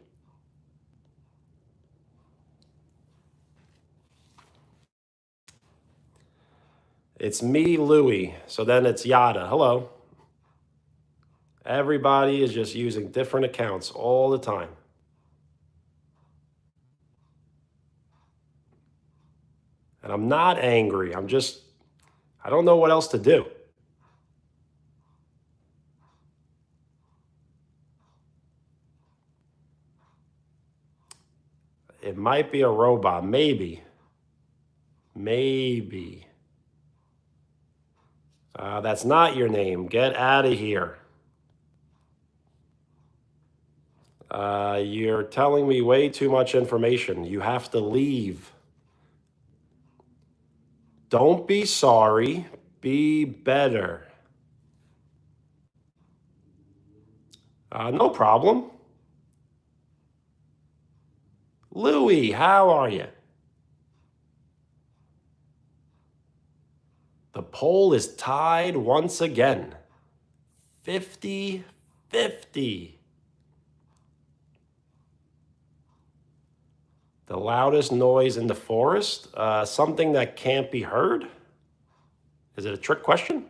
It's me, Louie. So then it's Yada. Hello. Everybody is just using different accounts all the time. And I'm not angry. I don't know what else to do. It might be a robot. Maybe. That's not your name. Get out of here. You're telling me way too much information. You have to leave. Don't be sorry. Be better. No problem. Louie, how are you? The poll is tied once again. 50-50. The loudest noise in the forest? Something that can't be heard? Is it a trick question?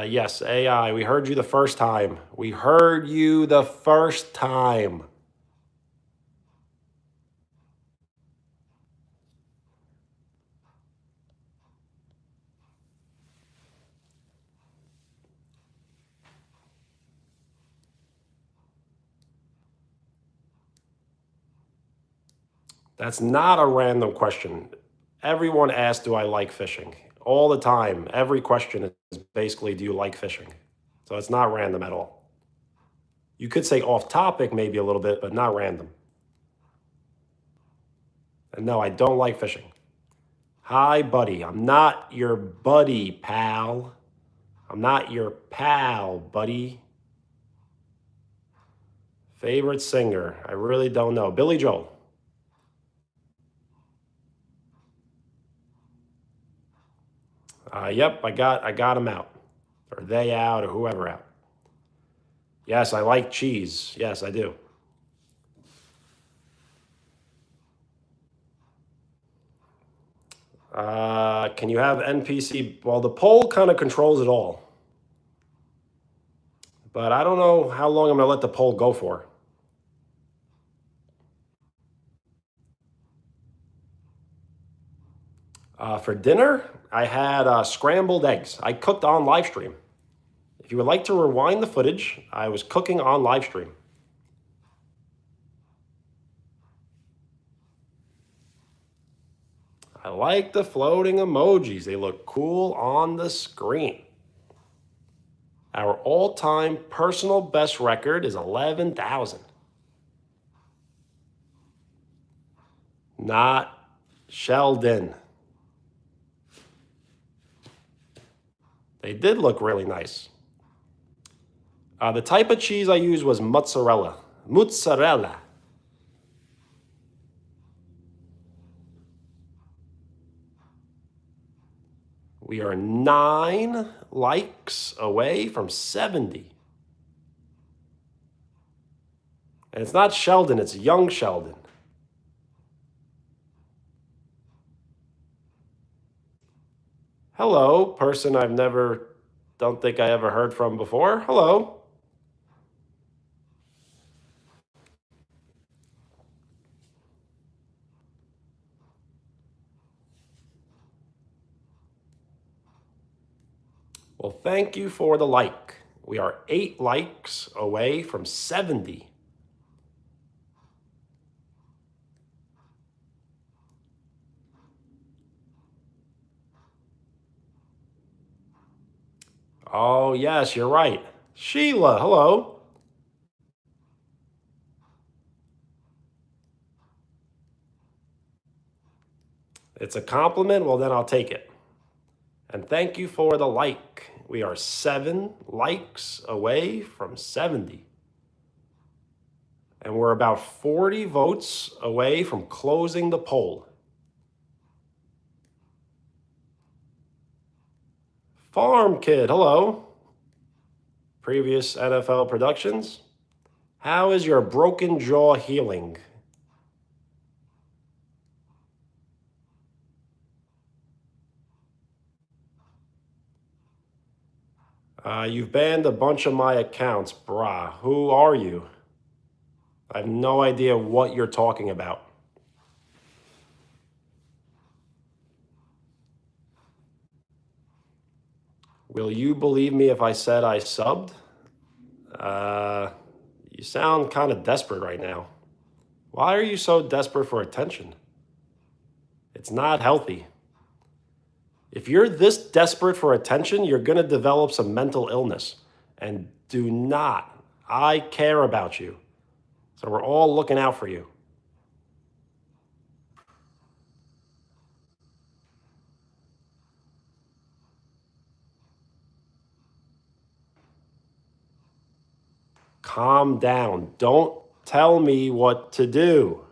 Yes, AI, we heard you the first time. We heard you the first time. That's not a random question. Everyone asks, do I like fishing? All the time. Every question is basically, do you like fishing? So it's not random at all. You could say off topic maybe a little bit, but not random. And no, I don't like fishing. Hi, buddy. I'm not your buddy, pal. I'm not your pal, buddy. Favorite singer? I really don't know. Billy Joel. Yep, I got him out. Or they out, or whoever out. Yes, I like cheese. Yes, I do. Can you have NPC? Well, the poll kind of controls it all. But I don't know how long I'm going to let the poll go for. For dinner, I had scrambled eggs. I cooked on live stream. If you would like to rewind the footage, I was cooking on live stream. I like the floating emojis. They look cool on the screen. Our all-time personal best record is 11,000. Not Sheldon. They did look really nice. The type of cheese I used was mozzarella. Mozzarella. We are 9 likes away from 70. And it's not Sheldon, it's young Sheldon. Hello, person don't think I ever heard from before. Hello. Well, thank you for the like. We are 8 likes away from 70. Oh, yes, you're right. Sheila, hello. It's a compliment? Well, then I'll take it. And thank you for the like. We are 7 likes away from 70. And we're about 40 votes away from closing the poll. Farm Kid, hello. Previous NFL productions. How is your broken jaw healing? You've banned a bunch of my accounts, brah. Who are you? I have no idea what you're talking about. Will you believe me if I said I subbed? You sound kind of desperate right now. Why are you so desperate for attention? It's not healthy. If you're this desperate for attention, you're going to develop some mental illness. And do not. I care about you. So we're all looking out for you. Calm down. Don't tell me what to do.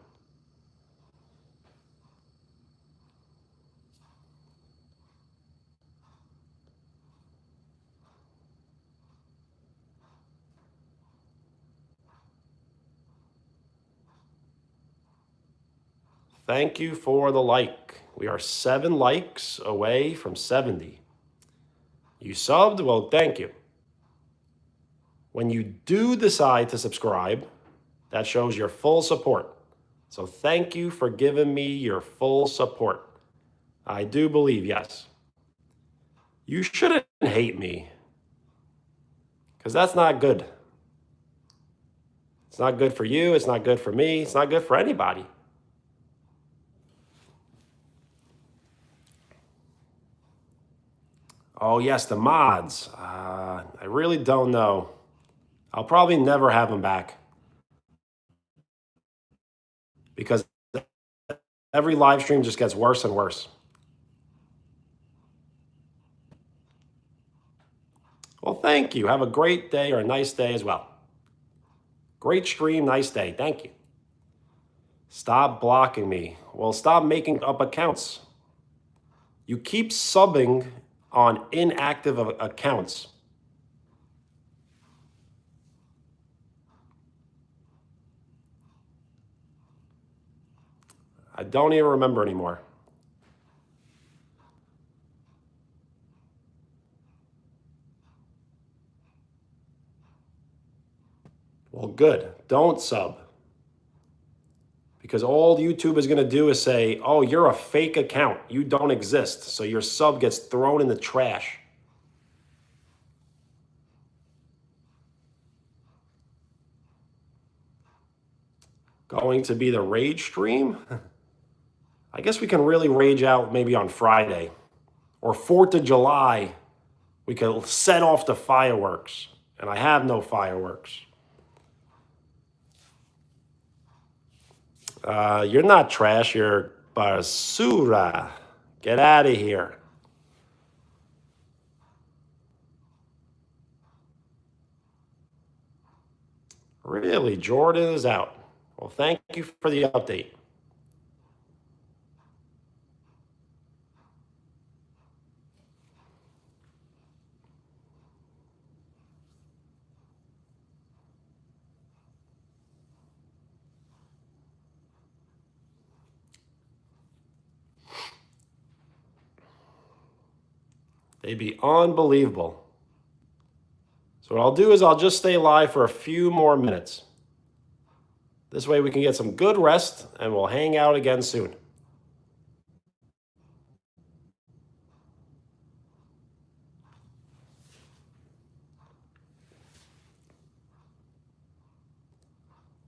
Thank you for the like. We are 7 likes away from 70. You subbed? Well, thank you. When you do decide to subscribe, that shows your full support. So thank you for giving me your full support. I do believe, yes. You shouldn't hate me, because that's not good. It's not good for you. It's not good for me. It's not good for anybody. Oh, yes, the mods. I really don't know. I'll probably never have them back, because every live stream just gets worse and worse. Well, thank you. Have a great day or a nice day as well. Great stream, nice day. Thank you. Stop blocking me. Well, stop making up accounts. You keep subbing on inactive accounts. I don't even remember anymore. Well, good. Don't sub. Because all YouTube is going to do is say, oh, you're a fake account. You don't exist. So your sub gets thrown in the trash. Going to be the rage stream? I guess we can really rage out maybe on Friday. Or 4th of July, we could set off the fireworks. And I have no fireworks. You're not trash, you're basura. Get out of here. Really, Jordan is out. Well, thank you for the update. They'd be unbelievable. So what I'll do is I'll just stay live for a few more minutes. This way we can get some good rest and we'll hang out again soon.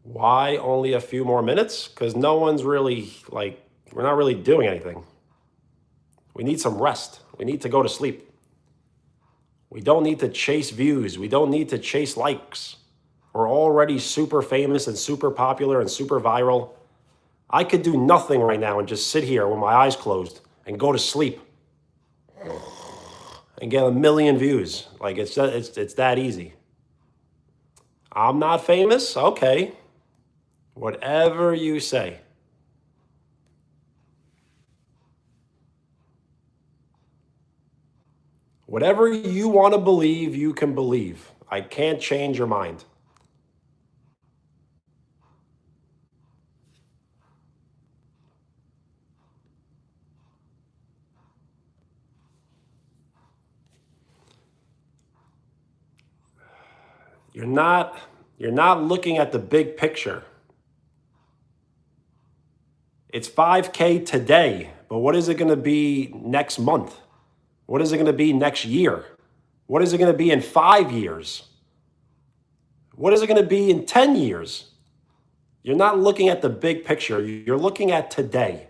Why only a few more minutes? Because no one's really, we're not really doing anything. We need some rest. We need to go to sleep. We don't need to chase views. We don't need to chase likes. We're already super famous and super popular and super viral. I could do nothing right now and just sit here with my eyes closed and go to sleep and get 1 million views. Like it's that easy. I'm not famous? Okay. Whatever you say. Whatever you want to believe, you can believe. I can't change your mind. You're not looking at the big picture. It's 5K today, but what is it going to be next month? What is it going to be next year? What is it going to be in 5 years? What is it going to be in 10 years? You're not looking at the big picture. You're looking at today.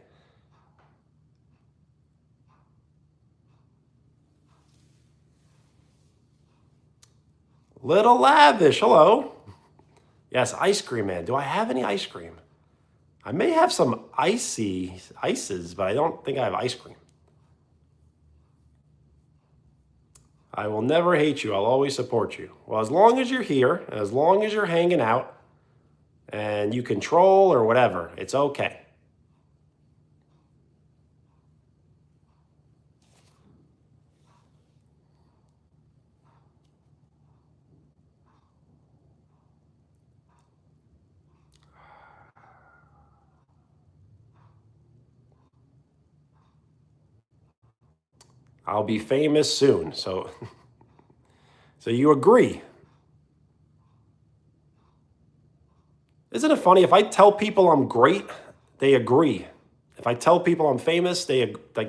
Little Lavish, hello. Yes, ice cream man. Do I have any ice cream? I may have some ices, but I don't think I have ice cream. I will never hate you. I'll always support you. Well, as long as you're here, and as long as you're hanging out, and you control or whatever, it's okay. I'll be famous soon. So you agree. Isn't it funny? If I tell people I'm great, they agree. If I tell people I'm famous,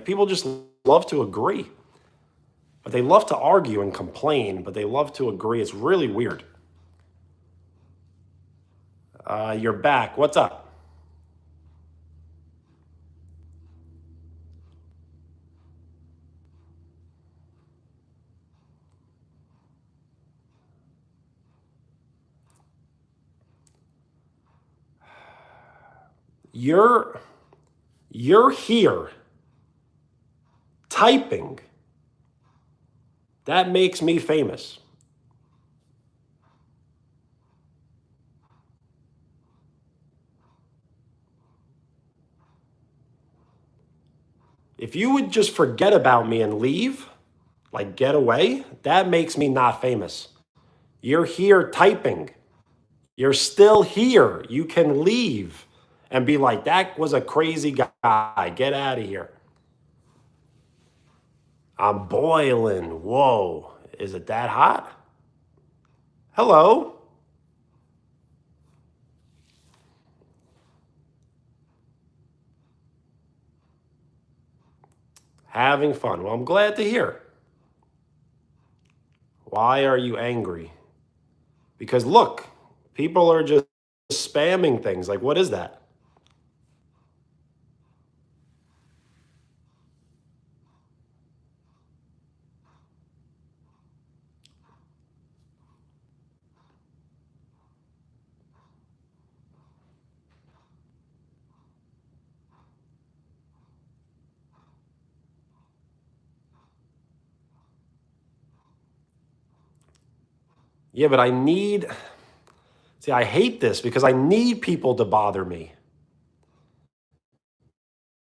people just love to agree. But they love to argue and complain, but they love to agree. It's really weird. You're back. What's up? You're here typing. That makes me famous. If you would just forget about me and leave, like get away, that makes me not famous. You're here typing. You're still here. You can leave and be like, that was a crazy guy. Get out of here. I'm boiling. Whoa. Is it that hot? Hello. Having fun. Well, I'm glad to hear. Why are you angry? Because look, people are just spamming things. Like, what is that? Yeah, but I need, see, I hate this because I need people to bother me.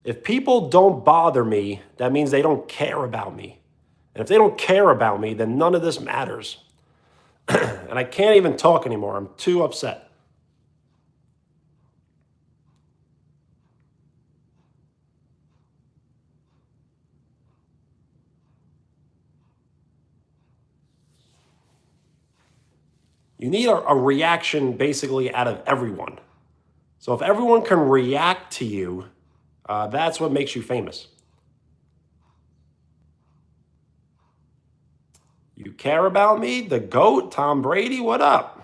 If people don't bother me, that means they don't care about me. And if they don't care about me, then none of this matters. And I can't even talk anymore. I'm too upset. You need a reaction basically out of everyone. So if everyone can react to you, that's what makes you famous. You care about me? The GOAT, Tom Brady? What up?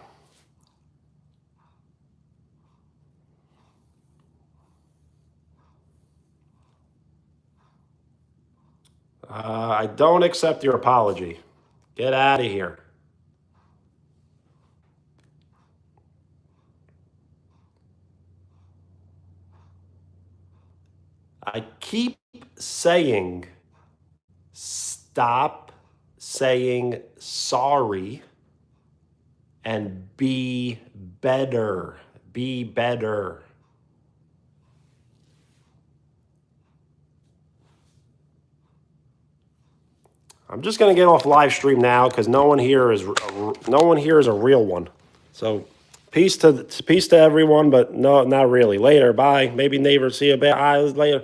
I don't accept your apology. Get out of here. I keep saying, stop saying sorry and be better. Be better. I'm just gonna get off live stream now because no one here is a real one. So peace to everyone, but no, not really. Later, bye. Maybe neighbors see you. Bye. Later.